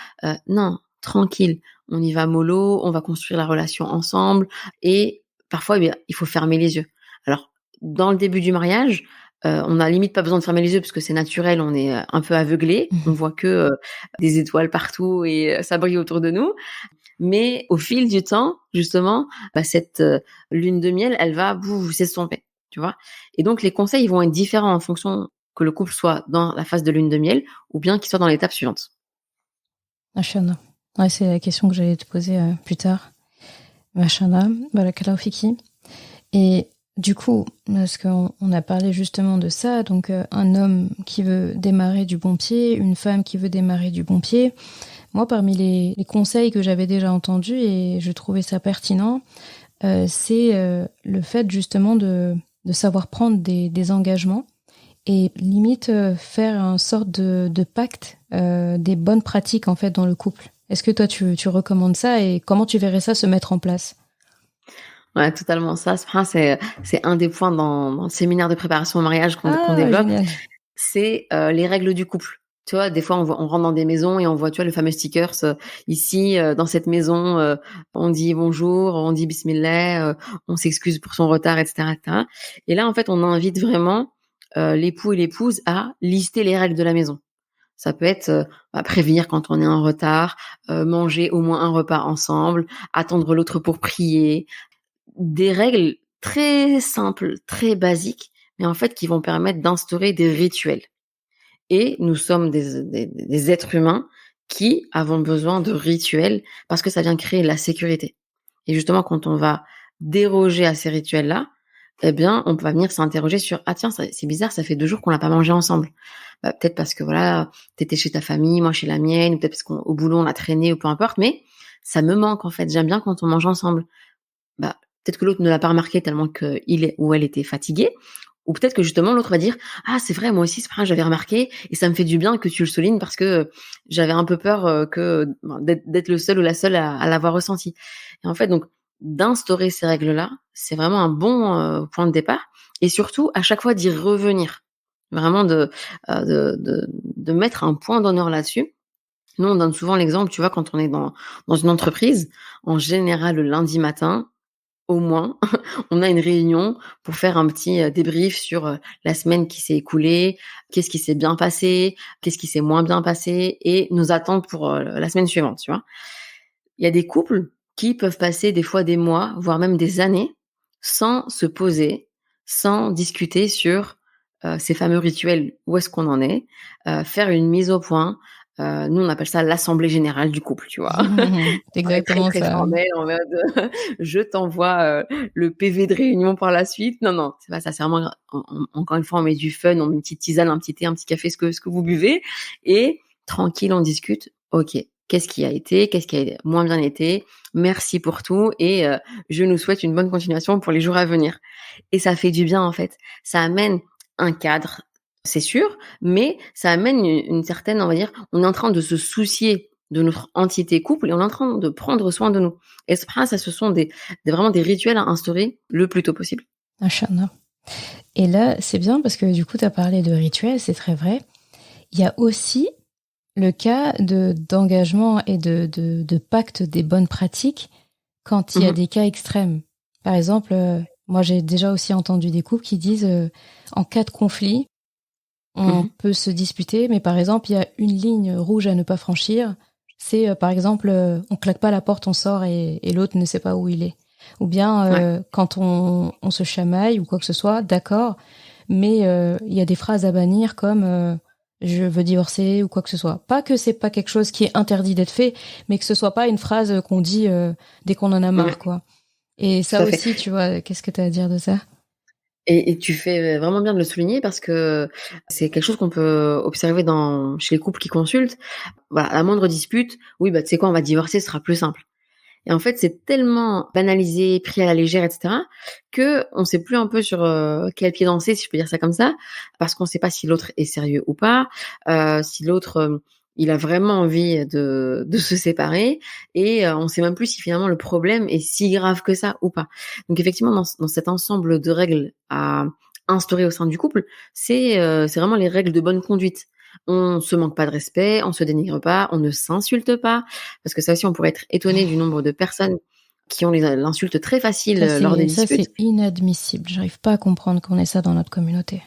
Non, tranquille, on y va mollo, on va construire la relation ensemble et parfois, eh bien, il faut fermer les yeux. Alors, dans le début du mariage, on n'a limite pas besoin de fermer les yeux parce que c'est naturel, on est un peu aveuglé, on voit que des étoiles partout et ça brille autour de nous. Mais au fil du temps, justement, cette lune de miel, elle va s'estomper, tu vois. Et donc, les conseils ils vont être différents en fonction que le couple soit dans la phase de lune de miel ou bien qu'il soit dans l'étape suivante. Mashana. Ouais, c'est la question que j'allais te poser plus tard. Mashana, barakallahu fiki. Et du coup, parce qu'on a parlé justement de ça, donc un homme qui veut démarrer du bon pied, une femme qui veut démarrer du bon pied. Moi, parmi les conseils que j'avais déjà entendus, et je trouvais ça pertinent, c'est le fait justement de savoir prendre des engagements et limite faire une sorte de pacte des bonnes pratiques en fait dans le couple. Est-ce que toi, tu recommandes ça et comment tu verrais ça se mettre en place ? Ouais, totalement ça. C'est un des points dans le séminaire de préparation au mariage qu'on développe. Génial. C'est les règles du couple. Tu vois, des fois, on rentre dans des maisons et on voit, tu vois, le fameux stickers ici, dans cette maison, on dit bonjour, on dit bismillah, on s'excuse pour son retard, etc., etc. Et là, en fait, on invite vraiment l'époux et l'épouse à lister les règles de la maison. Ça peut être prévenir quand on est en retard, manger au moins un repas ensemble, attendre l'autre pour prier. Des règles très simples, très basiques, mais en fait qui vont permettre d'instaurer des rituels. Et nous sommes des êtres humains qui avons besoin de rituels parce que ça vient créer la sécurité. Et justement, quand on va déroger à ces rituels-là, eh bien, on va venir s'interroger sur ah tiens, c'est bizarre, ça fait 2 jours qu'on n'a pas mangé ensemble. Peut-être parce que voilà, t'étais chez ta famille, moi chez la mienne, ou peut-être parce qu'au boulot on a traîné ou peu importe, mais ça me manque en fait. J'aime bien quand on mange ensemble. Peut-être que l'autre ne l'a pas remarqué tellement qu'il ou elle était fatigué. Ou peut-être que justement l'autre va dire ah c'est vrai moi aussi c'est vrai j'avais remarqué et ça me fait du bien que tu le soulignes parce que j'avais un peu peur d'être le seul ou la seule à l'avoir ressenti. Et en fait donc d'instaurer ces règles là c'est vraiment un bon point de départ et surtout à chaque fois d'y revenir vraiment de mettre un point d'honneur là-dessus. Nous on donne souvent l'exemple tu vois quand on est dans une entreprise en général le lundi matin au moins, on a une réunion pour faire un petit débrief sur la semaine qui s'est écoulée, qu'est-ce qui s'est bien passé, qu'est-ce qui s'est moins bien passé et nos attentes pour la semaine suivante, tu vois. Il y a des couples qui peuvent passer des fois des mois, voire même des années, sans se poser, sans discuter sur ces fameux rituels, où est-ce qu'on en est, faire une mise au point. Nous, on appelle ça l'assemblée générale du couple, tu vois. C'est exactement très, très ça. formel, en mode je t'envoie le PV de réunion par la suite. Non, c'est pas ça. C'est vraiment, encore une fois, on met du fun, on met une petite tisane, un petit thé, un petit café, ce que vous buvez. Et tranquille, on discute. OK, qu'est-ce qui a été, qu'est-ce qui a moins bien été. Merci pour tout et je nous souhaite une bonne continuation pour les jours à venir. Et ça fait du bien, en fait. Ça amène un cadre, c'est sûr, mais ça amène une certaine, on va dire, on est en train de se soucier de notre entité couple et on est en train de prendre soin de nous. Et ça, ce sont vraiment des rituels à instaurer le plus tôt possible. Inch'Allah. Et là, c'est bien parce que du coup, tu as parlé de rituels, c'est très vrai. Il y a aussi le cas d'engagement et de pacte des bonnes pratiques quand il y a des cas extrêmes. Par exemple, moi, j'ai déjà aussi entendu des couples qui disent en cas de conflit, on peut se disputer, mais par exemple, il y a une ligne rouge à ne pas franchir. C'est, par exemple, on claque pas la porte, on sort et l'autre ne sait pas où il est. Ou bien, quand on se chamaille ou quoi que ce soit, d'accord, mais il y a des phrases à bannir comme je veux divorcer ou quoi que ce soit. Pas que c'est pas quelque chose qui est interdit d'être fait, mais que ce soit pas une phrase qu'on dit dès qu'on en a marre, quoi. Et ça aussi, tu vois, qu'est-ce que tu as à dire de ça ? Et tu fais vraiment bien de le souligner parce que c'est quelque chose qu'on peut observer chez les couples qui consultent. Voilà, la moindre dispute, oui, tu sais quoi, on va divorcer, ce sera plus simple. Et en fait, c'est tellement banalisé, pris à la légère, etc., que on sait plus un peu sur quel pied danser, si je peux dire ça comme ça, parce qu'on sait pas si l'autre est sérieux ou pas, si l'autre il a vraiment envie de se séparer, et on sait même plus si finalement le problème est si grave que ça ou pas. Donc effectivement, dans cet ensemble de règles à instaurer au sein du couple, c'est vraiment les règles de bonne conduite. On se manque pas de respect, on se dénigre pas, on ne s'insulte pas, parce que ça aussi, on pourrait être étonné du nombre de personnes qui ont l'insulte très facile lors des Ça, disputes. c'est inadmissible. J'arrive pas à comprendre qu'on ait ça dans notre communauté.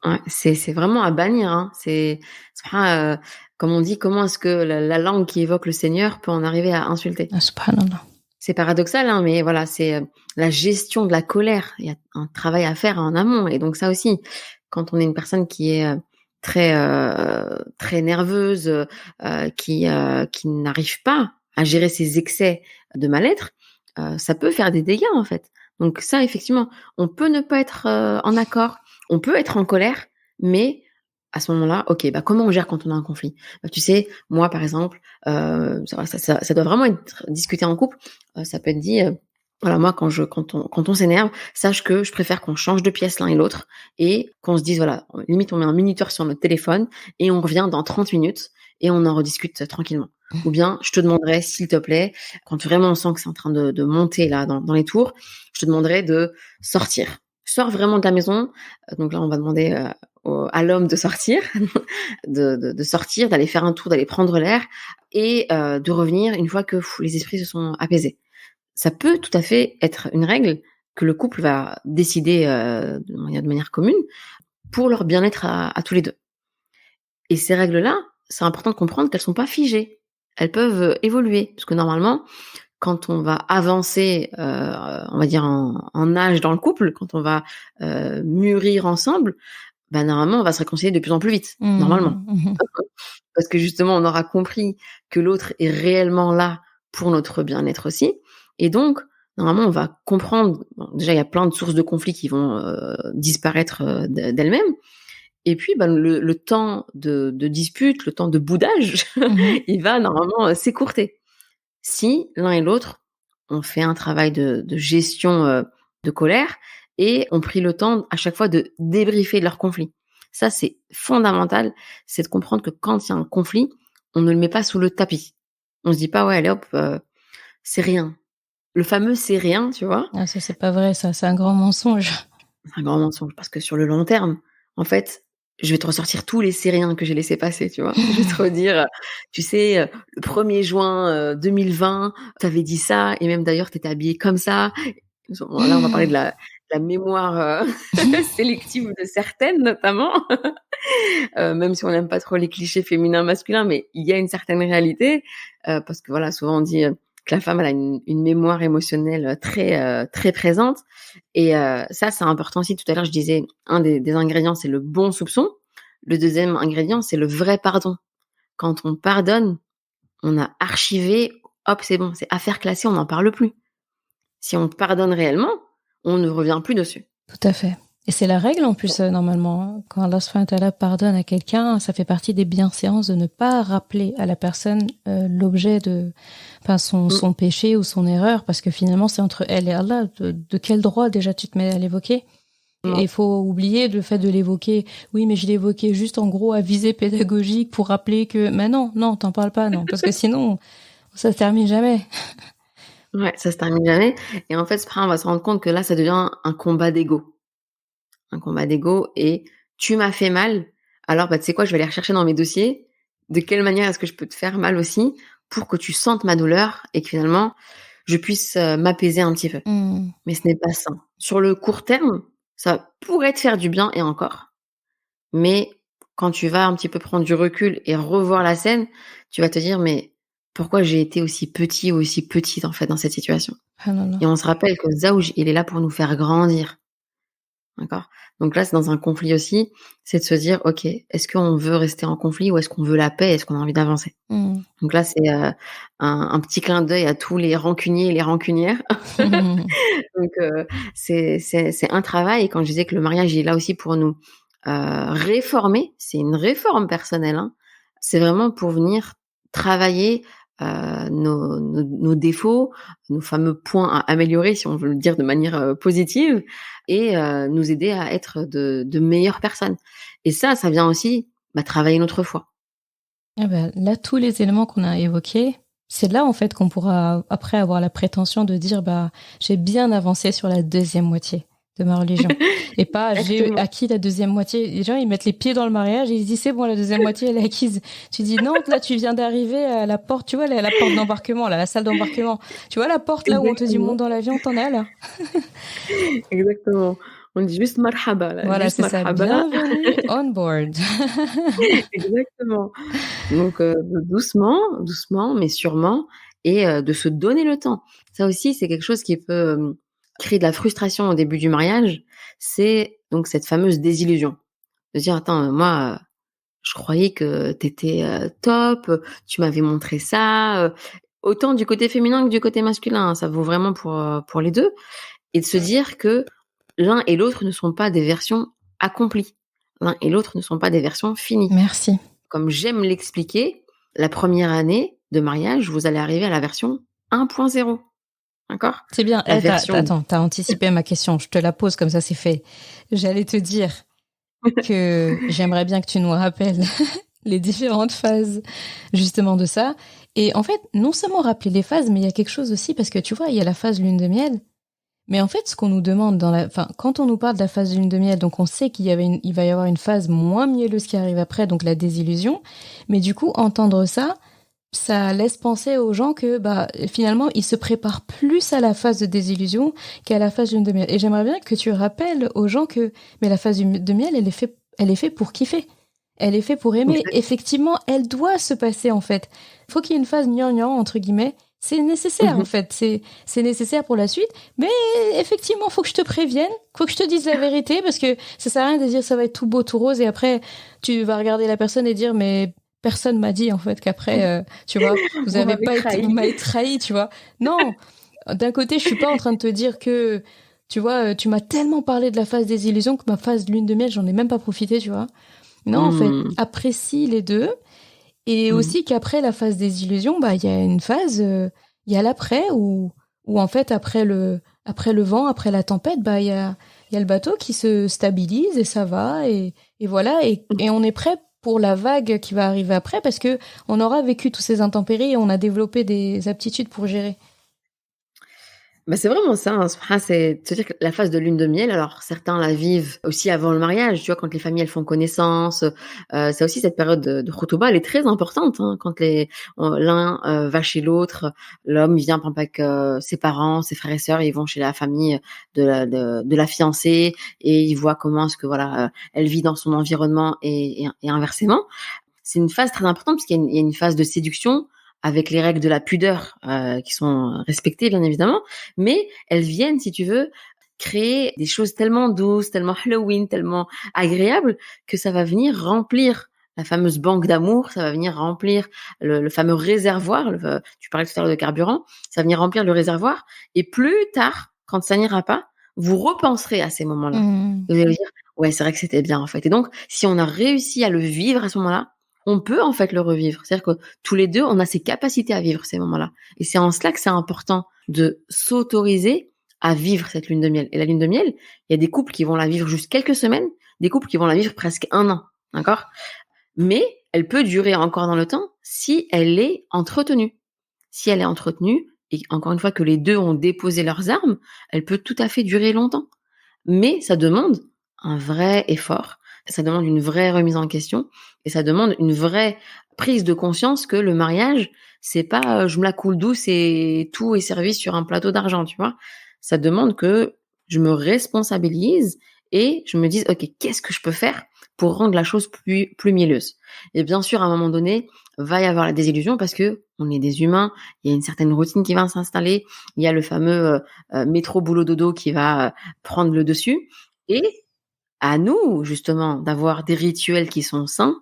Ouais, c'est vraiment à bannir. Hein. C'est comme on dit, comment est-ce que la langue qui évoque le Seigneur peut en arriver à insulter? Ah, subhanallah. C'est paradoxal, hein, mais voilà, c'est la gestion de la colère. Il y a un travail à faire en amont, et donc ça aussi, quand on est une personne qui est très nerveuse, qui n'arrive pas à gérer ses excès de mal-être, ça peut faire des dégâts en fait. Donc ça, effectivement, on peut ne pas être en accord, on peut être en colère, mais à ce moment-là, ok, comment on gère quand on a un conflit? Tu sais, moi par exemple, ça doit vraiment être discuté en couple. Ça peut être dit. Voilà, moi, quand on s'énerve, sache que je préfère qu'on change de pièce l'un et l'autre, et qu'on se dise, voilà, limite, on met un minuteur sur notre téléphone et on revient dans 30 minutes et on en rediscute tranquillement. Ou bien, je te demanderais, s'il te plaît, quand vraiment on sent que c'est en train de monter là dans les tours, je te demanderais de sortir. Sors vraiment de la maison. Donc là, on va demander à l'homme de sortir, de sortir, d'aller faire un tour, d'aller prendre l'air, et de revenir une fois que les esprits se sont apaisés. Ça peut tout à fait être une règle que le couple va décider de manière commune pour leur bien-être à tous les deux. Et ces règles-là, c'est important de comprendre qu'elles sont pas figées. Elles peuvent évoluer, parce que normalement, quand on va avancer, on va dire en âge dans le couple, quand on va mûrir ensemble, normalement, on va se réconcilier de plus en plus vite, normalement. Parce que justement, on aura compris que l'autre est réellement là pour notre bien-être aussi. Et donc, normalement, on va comprendre, déjà, il y a plein de sources de conflits qui vont disparaître d'elles-mêmes. Et puis, le temps de dispute, le temps de boudage, il va normalement s'écourter. Si l'un et l'autre ont fait un travail de gestion de colère et ont pris le temps à chaque fois de débriefer leur conflit. Ça, c'est fondamental, c'est de comprendre que quand il y a un conflit, on ne le met pas sous le tapis. On se dit pas, ouais, allez hop, c'est rien. Le fameux c'est rien, tu vois. Ah, ça, c'est pas vrai, ça, c'est un grand mensonge. C'est un grand mensonge, parce que sur le long terme, en fait, je vais te ressortir tous les c'est rien que j'ai laissé passer, tu vois. Je vais te redire, tu sais, le 1er juin 2020, t'avais dit ça, et même d'ailleurs, t'étais habillée comme ça. Là, on va parler de la mémoire sélective de certaines, notamment. Même si on n'aime pas trop les clichés féminins masculins, mais il y a une certaine réalité, parce que voilà, souvent on dit que la femme elle a une mémoire émotionnelle très très présente, et ça c'est important aussi. Tout à l'heure je disais un des ingrédients c'est le bon soupçon. Le deuxième ingrédient c'est le vrai pardon. Quand on pardonne, on a archivé, hop c'est bon, c'est affaire classée, on n'en parle plus. Si on pardonne réellement, on ne revient plus dessus. Tout à fait. Et c'est la règle en plus, normalement. Quand Allah subhanahu wa ta'ala pardonne à quelqu'un, ça fait partie des bienséances de ne pas rappeler à la personne l'objet de son péché ou son erreur, parce que finalement, c'est entre elle et Allah. De quel droit déjà tu te mets à l'évoquer? Et il faut oublier le fait de l'évoquer. Oui, mais je l'ai évoqué juste en gros à visée pédagogique pour rappeler que... Mais non, t'en parles pas, non. Parce que sinon, ça se termine jamais. Ouais, ça se termine jamais. Et en fait, on va se rendre compte que là, ça devient un combat d'ego. Un combat d'ego, et tu m'as fait mal, alors tu sais quoi, je vais aller rechercher dans mes dossiers de quelle manière est-ce que je peux te faire mal aussi pour que tu sentes ma douleur et que finalement je puisse m'apaiser un petit peu. Mais ce n'est pas ça. Sur le court terme, ça pourrait te faire du bien, et encore. Mais quand tu vas un petit peu prendre du recul et revoir la scène, tu vas te dire, mais pourquoi j'ai été aussi petit ou aussi petite en fait dans cette situation? Et on se rappelle que Zawj, il est là pour nous faire grandir. D'accord. Donc là, c'est dans un conflit aussi, c'est de se dire, ok, est-ce qu'on veut rester en conflit ou est-ce qu'on veut la paix, est-ce qu'on a envie d'avancer? Donc là, c'est un petit clin d'œil à tous les rancuniers et les rancunières. Donc c'est un travail. Et quand je disais que le mariage il est là aussi pour nous réformer, c'est une réforme personnelle. Hein. C'est vraiment pour venir travailler nos défauts, nos fameux points à améliorer, si on veut le dire de manière positive, et nous aider à être de meilleures personnes. Et ça vient aussi travailler notre foi. Ah bah, là, tous les éléments qu'on a évoqués, c'est là en fait qu'on pourra après avoir la prétention de dire j'ai bien avancé sur la deuxième moitié de ma religion et pas j'ai acquis la deuxième moitié. Les gens ils mettent les pieds dans le mariage et ils se disent c'est bon, la deuxième moitié elle est acquise. Tu dis non, là tu viens d'arriver à la porte, tu vois la porte d'embarquement là, la salle d'embarquement. Tu vois la porte là où on te dit monte dans l'avion, t'en es là. Exactement. On dit juste marhaba là. Voilà, juste c'est ça. Bienvenue on board. Exactement. Donc doucement, mais sûrement, et de se donner le temps. Ça aussi, c'est quelque chose qui peut créer de la frustration au début du mariage. C'est donc cette fameuse désillusion. De dire, attends, moi, je croyais que t'étais top, tu m'avais montré ça. Autant du côté féminin que du côté masculin, hein, ça vaut vraiment pour les deux. Et de se dire que l'un et l'autre ne sont pas des versions accomplies. L'un et l'autre ne sont pas des versions finies. Merci. Comme j'aime l'expliquer, la première année de mariage, vous allez arriver à la version 1.0. D'accord ? C'est bien. Attends, t'as anticipé ma question. Je te la pose comme ça, c'est fait. J'allais te dire que j'aimerais bien que tu nous rappelles les différentes phases justement de ça. Et en fait, non seulement rappeler les phases, mais il y a quelque chose aussi parce que tu vois, il y a la phase lune de miel. Mais en fait, ce qu'on nous demande quand on nous parle de la phase lune de miel, donc on sait il va y avoir une phase moins mielleuse qui arrive après, donc la désillusion. Mais du coup, entendre ça laisse penser aux gens que finalement ils se préparent plus à la phase de désillusion qu'à la phase lune de miel. Et j'aimerais bien que tu rappelles aux gens que la phase de miel, elle est faite pour kiffer. Elle est faite pour aimer. Exactement. Effectivement, elle doit se passer en fait. Il faut qu'il y ait une phase gnangnan entre guillemets. C'est nécessaire en fait, c'est nécessaire pour la suite, mais effectivement, faut que je te prévienne, faut que je te dise la vérité parce que ça sert à rien de dire ça va être tout beau, tout rose et après tu vas regarder la personne et dire mais personne m'a dit en fait qu'après tu vois, vous m'avez trahi, tu vois. Non, d'un côté, je suis pas en train de te dire que tu vois, tu m'as tellement parlé de la phase des illusions que ma phase lune de miel, j'en ai même pas profité, tu vois. Non, en fait, apprécie les deux. Et aussi qu'après la phase des illusions, il y a une phase, il y a l'après où en fait après le vent, après la tempête, il y a le bateau qui se stabilise et ça va et voilà et on est prêt pour la vague qui va arriver après parce que on aura vécu tous ces intempéries et on a développé des aptitudes pour gérer. C'est vraiment ça, hein, c'est de se dire que la phase de lune de miel, alors certains la vivent aussi avant le mariage, tu vois, quand les familles elles font connaissance, c'est aussi cette période de khoutuba, elle est très importante, hein, quand l'un va chez l'autre, l'homme vient par exemple avec ses parents, ses frères et sœurs, ils vont chez la famille de la fiancée et ils voient comment est-ce que elle vit dans son environnement et inversement. C'est une phase très importante parce qu'il y a une phase de séduction avec les règles de la pudeur qui sont respectées bien évidemment, mais elles viennent, si tu veux, créer des choses tellement douces, tellement Halloween, tellement agréables que ça va venir remplir la fameuse banque d'amour, ça va venir remplir le fameux réservoir, tu parlais tout à l'heure de carburant, ça va venir remplir le réservoir et plus tard, quand ça n'ira pas, vous repenserez à ces moments-là. Vous allez vous dire, ouais, c'est vrai que c'était bien en fait. Et donc, si on a réussi à le vivre à ce moment-là, on peut en fait le revivre. C'est-à-dire que tous les deux, on a ces capacités à vivre ces moments-là. Et c'est en cela que c'est important de s'autoriser à vivre cette lune de miel. Et la lune de miel, il y a des couples qui vont la vivre juste quelques semaines, des couples qui vont la vivre presque 1 an. D'accord ? Mais elle peut durer encore dans le temps si elle est entretenue. Si elle est entretenue, et encore une fois que les deux ont déposé leurs armes, elle peut tout à fait durer longtemps. Mais ça demande un vrai effort, ça demande une vraie remise en question et ça demande une vraie prise de conscience que le mariage, c'est pas je me la coule douce et tout est servi sur un plateau d'argent, tu vois. Ça demande que je me responsabilise et je me dise OK, qu'est-ce que je peux faire pour rendre la chose plus mielleuse. Et bien sûr, à un moment donné, va y avoir la désillusion parce que on est des humains, il y a une certaine routine qui va s'installer, il y a le fameux métro boulot dodo qui va prendre le dessus et à nous justement d'avoir des rituels qui sont sains.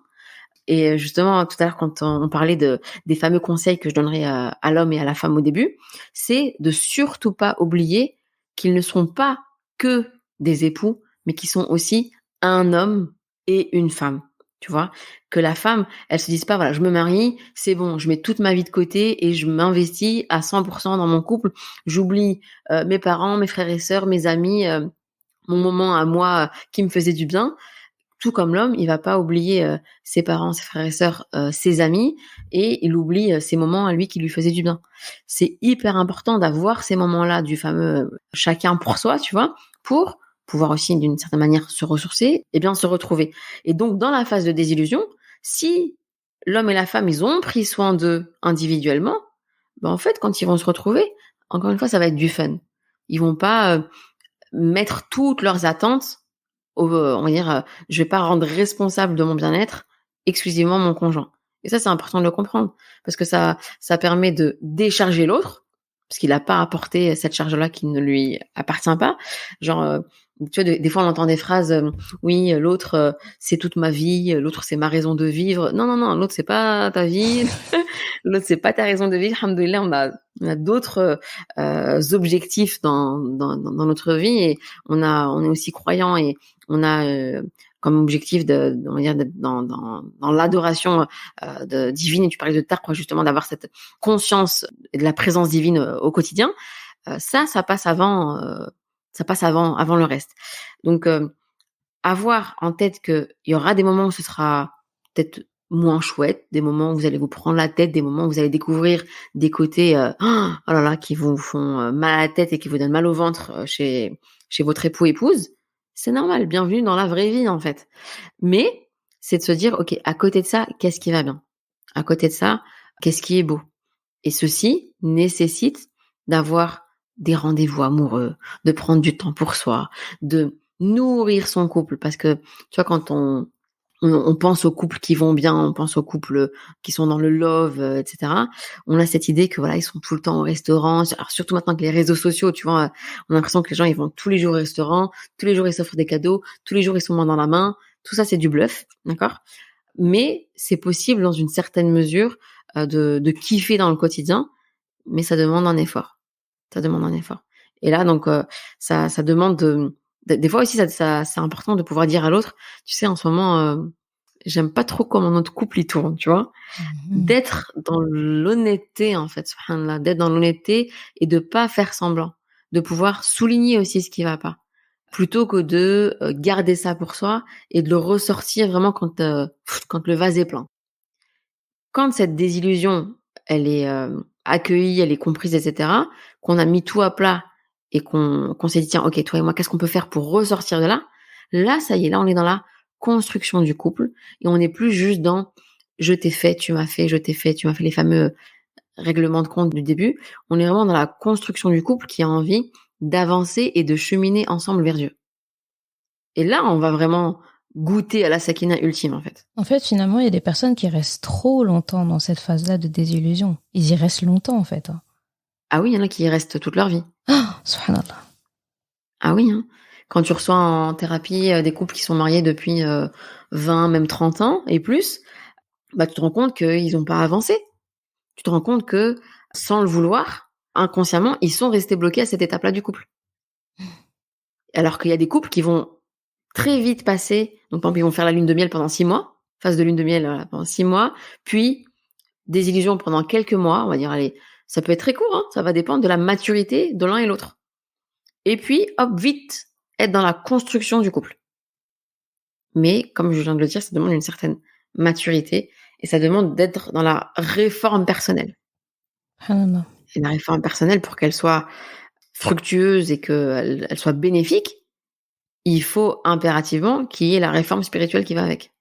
Et justement tout à l'heure quand on parlait des fameux conseils que je donnerais à l'homme et à la femme au début, c'est de surtout pas oublier qu'ils ne sont pas que des époux, mais qu'ils sont aussi un homme et une femme. Tu vois, que la femme, elle se dise pas, voilà, je me marie, c'est bon, je mets toute ma vie de côté et je m'investis à 100% dans mon couple. J'oublie mes parents, mes frères et sœurs, mes amis, mon moment à moi qui me faisait du bien. Tout comme l'homme, il va pas oublier ses parents, ses frères et sœurs, ses amis, et il oublie ses moments à lui qui lui faisaient du bien. C'est hyper important d'avoir ces moments-là du fameux chacun pour soi, tu vois, pour pouvoir aussi d'une certaine manière se ressourcer et bien se retrouver. Et donc dans la phase de désillusion, si l'homme et la femme, ils ont pris soin d'eux individuellement, ben en fait quand ils vont se retrouver, encore une fois, ça va être du fun. Ils vont pas mettre toutes leurs attentes on va dire, je vais pas rendre responsable de mon bien-être exclusivement mon conjoint. Et ça, c'est important de le comprendre parce que ça permet de décharger l'autre parce qu'il a pas apporté cette charge-là qui ne lui appartient pas. Genre, tu vois, des fois, on entend des phrases, oui, l'autre, c'est toute ma vie, l'autre, c'est ma raison de vivre. Non, non, non, l'autre, c'est pas ta vie, l'autre, c'est pas ta raison de vivre. Alhamdoulilah, on a d'autres objectifs dans notre vie et on est aussi croyant et on a comme objectif on va dire dans l'adoration divine, et tu parlais de taqwa justement, d'avoir cette conscience de la présence divine au quotidien. Ça passe avant le reste. Donc avoir en tête que il y aura des moments où ce sera peut-être moins chouette, des moments où vous allez vous prendre la tête, des moments où vous allez découvrir des côtés oh là là qui vous font mal à la tête et qui vous donnent mal au ventre chez votre épouse. C'est normal, bienvenue dans la vraie vie en fait. Mais c'est de se dire, ok, à côté de ça, qu'est-ce qui va bien? À côté de ça, qu'est-ce qui est beau? Et ceci nécessite d'avoir des rendez-vous amoureux, de prendre du temps pour soi, de nourrir son couple. Parce que, tu vois, quand on pense aux couples qui vont bien, on pense aux couples qui sont dans le love, etc. On a cette idée que voilà, ils sont tout le temps au restaurant. Alors surtout maintenant que les réseaux sociaux, tu vois, on a l'impression que les gens ils vont tous les jours au restaurant, tous les jours ils s'offrent des cadeaux, tous les jours ils sont main dans la main. Tout ça c'est du bluff, d'accord? Mais c'est possible dans une certaine mesure de kiffer dans le quotidien, mais ça demande un effort. Ça demande un effort. Et là donc ça demande des fois aussi, ça c'est important de pouvoir dire à l'autre, tu sais, en ce moment, j'aime pas trop comment notre couple il tourne, tu vois. D'être dans l'honnêteté, en fait, subhanallah, d'être dans l'honnêteté et de pas faire semblant, de pouvoir souligner aussi ce qui va pas, plutôt que de garder ça pour soi et de le ressortir vraiment quand le vase est plein. Quand cette désillusion, elle est accueillie, elle est comprise, etc., qu'on a mis tout à plat et qu'on s'est dit, tiens, ok, toi et moi, qu'est-ce qu'on peut faire pour ressortir de là? Là, ça y est, là, on est dans la construction du couple et on n'est plus juste dans je t'ai fait, tu m'as fait, je t'ai fait, tu m'as fait, les fameux règlements de compte du début. On est vraiment dans la construction du couple qui a envie d'avancer et de cheminer ensemble vers Dieu. Et là, on va vraiment goûter à la sakina ultime, en fait. En fait, finalement, il y a des personnes qui restent trop longtemps dans cette phase-là de désillusion. Ils y restent longtemps, en fait. Ah oui, il y en a qui y restent toute leur vie. Oh, subhanallah. Ah oui, hein. Quand tu reçois en thérapie des couples qui sont mariés depuis 20, même 30 ans et plus, bah tu te rends compte qu'ils n'ont pas avancé. Tu te rends compte que, sans le vouloir, inconsciemment, ils sont restés bloqués à cette étape-là du couple. Alors qu'il y a des couples qui vont très vite passer, donc par exemple, ils vont faire la lune de miel pendant 6 mois, phase de lune de miel pendant 6 mois, puis désillusion pendant quelques mois, on va dire, allez, ça peut être très court, hein, ça va dépendre de la maturité de l'un et l'autre. Et puis, hop, vite, être dans la construction du couple. Mais, comme je viens de le dire, ça demande une certaine maturité et ça demande d'être dans la réforme personnelle. Et la réforme personnelle, pour qu'elle soit fructueuse et qu'elle soit bénéfique, il faut impérativement qu'il y ait la réforme spirituelle qui va avec.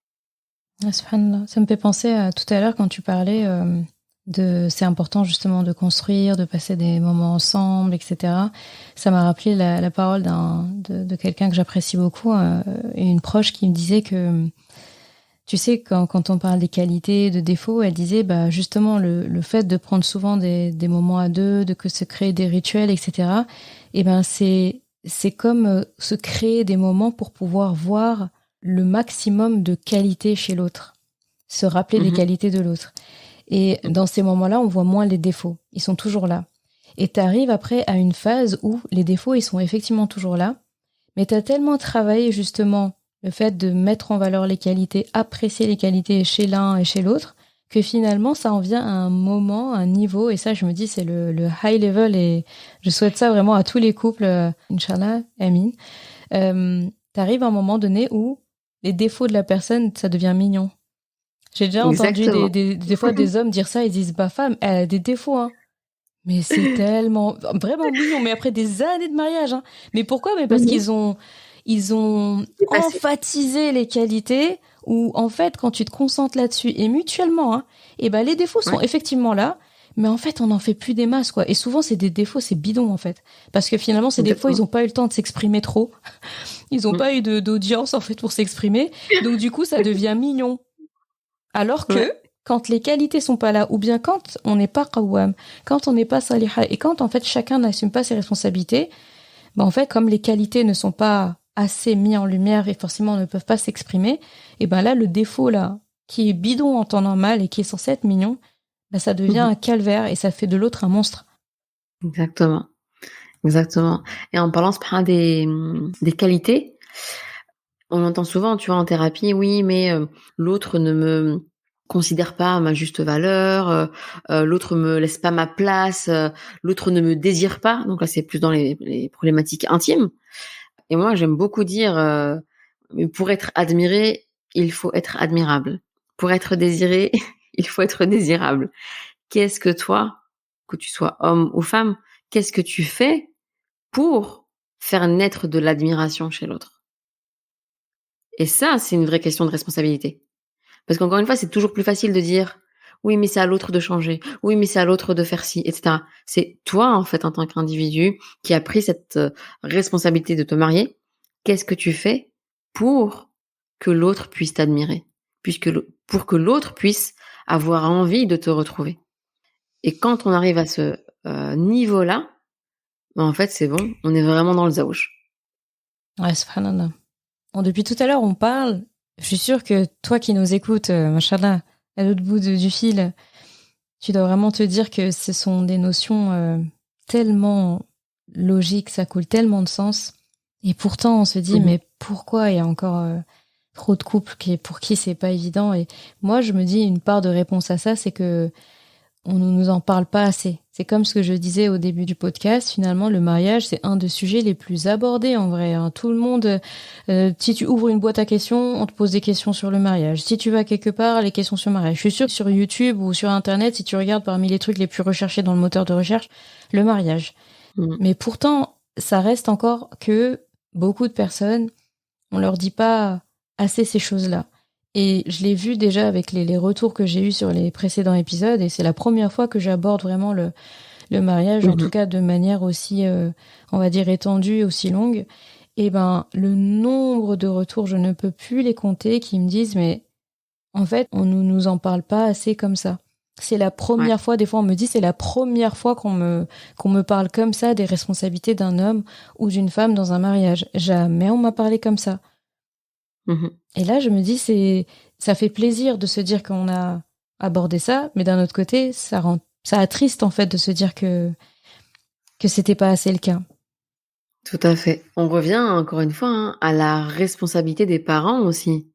Ah, subhanallah. Ça me fait penser à tout à l'heure quand tu parlais c'est important justement de construire, de passer des moments ensemble, etc. Ça m'a rappelé la parole de quelqu'un que j'apprécie beaucoup, et une proche qui me disait que, tu sais, quand on parle des qualités, de défauts, elle disait bah justement le fait de prendre souvent des moments à deux, de se créer des rituels, etc. Et ben c'est comme se créer des moments pour pouvoir voir le maximum de qualités chez l'autre, se rappeler des qualités de l'autre. Et dans ces moments-là, on voit moins les défauts. Ils sont toujours là. Et t'arrives après à une phase où les défauts, ils sont effectivement toujours là, mais t'as tellement travaillé justement le fait de mettre en valeur les qualités, apprécier les qualités chez l'un et chez l'autre, que finalement, ça en vient à un moment, un niveau, et ça, je me dis, c'est le high level, et je souhaite ça vraiment à tous les couples, Inch'Allah, Amin. T'arrives à un moment donné où les défauts de la personne, ça devient mignon. J'ai déjà entendu des fois des hommes dire ça, ils disent, bah, femme, elle a des défauts, hein. Mais c'est tellement, vraiment mignon, mais après des années de mariage, hein. Mais pourquoi? Mais parce qu'ils ont emphatisé les qualités, où, en fait, quand tu te concentres là-dessus, et mutuellement, hein, et ben, les défauts sont effectivement là, mais en fait, on n'en fait plus des masses, quoi. Et souvent, c'est des défauts, c'est bidon, en fait. Parce que finalement, ces défauts, ils n'ont pas eu le temps de s'exprimer trop. Ils n'ont pas eu d'audience, en fait, pour s'exprimer. Donc, du coup, ça devient mignon. Alors que, quand les qualités sont pas là, ou bien quand on n'est pas qawwam, quand on n'est pas saliha, et quand, en fait, chacun n'assume pas ses responsabilités, ben, en fait, comme les qualités ne sont pas assez mis en lumière et forcément ne peuvent pas s'exprimer, et ben là, le défaut, là, qui est bidon en temps normal et qui est censé être mignon, ben, ça devient un calvaire et ça fait de l'autre un monstre. Exactement. Et en parlant des qualités, on entend souvent, tu vois, en thérapie, oui, mais l'autre ne me considère pas à ma juste valeur, l'autre me laisse pas ma place, l'autre ne me désire pas. Donc là, c'est plus dans les problématiques intimes. Et moi, j'aime beaucoup dire, pour être admiré, il faut être admirable. Pour être désiré, il faut être désirable. Qu'est-ce que toi, que tu sois homme ou femme, qu'est-ce que tu fais pour faire naître de l'admiration chez l'autre? Et ça, c'est une vraie question de responsabilité. Parce qu'encore une fois, c'est toujours plus facile de dire « oui, mais c'est à l'autre de changer. Oui, mais c'est à l'autre de faire ci, etc. » C'est toi, en fait, en tant qu'individu, qui a pris cette responsabilité de te marier. Qu'est-ce que tu fais pour que l'autre puisse t'admirer? Pour que l'autre puisse avoir envie de te retrouver. Et quand on arrive à ce niveau-là, ben en fait, c'est bon, on est vraiment dans le zaouch. Ouais, subhanallah. Bon, depuis tout à l'heure, on parle. Je suis sûre que toi qui nous écoutes, machallah, à l'autre bout du fil, tu dois vraiment te dire que ce sont des notions tellement logiques, ça coule tellement de sens. Et pourtant, on se dit, mais pourquoi il y a encore trop de couples pour qui c'est pas évident? Et moi, je me dis, une part de réponse à ça, c'est que on ne nous en parle pas assez. C'est comme ce que je disais au début du podcast, finalement, le mariage, c'est un des sujets les plus abordés en vrai. Hein. Tout le monde, si tu ouvres une boîte à questions, on te pose des questions sur le mariage. Si tu vas quelque part, les questions sur le mariage. Je suis sûre que sur YouTube ou sur Internet, si tu regardes parmi les trucs les plus recherchés dans le moteur de recherche, le mariage. Mais pourtant, ça reste encore que beaucoup de personnes, on leur dit pas assez ces choses-là. Et je l'ai vu déjà avec les retours que j'ai eus sur les précédents épisodes, et c'est la première fois que j'aborde vraiment le mariage, en tout cas de manière aussi, on va dire, étendue, aussi longue. Et ben, le nombre de retours, je ne peux plus les compter, qui me disent, mais en fait, on ne nous en parle pas assez comme ça. C'est la première fois, des fois on me dit, c'est la première fois qu'on me parle comme ça des responsabilités d'un homme ou d'une femme dans un mariage. Jamais on m'a parlé comme ça. Et là, je me dis, ça fait plaisir de se dire qu'on a abordé ça, mais d'un autre côté, ça attriste en fait de se dire que c'était pas assez le cas. Tout à fait. On revient encore une fois à la responsabilité des parents aussi,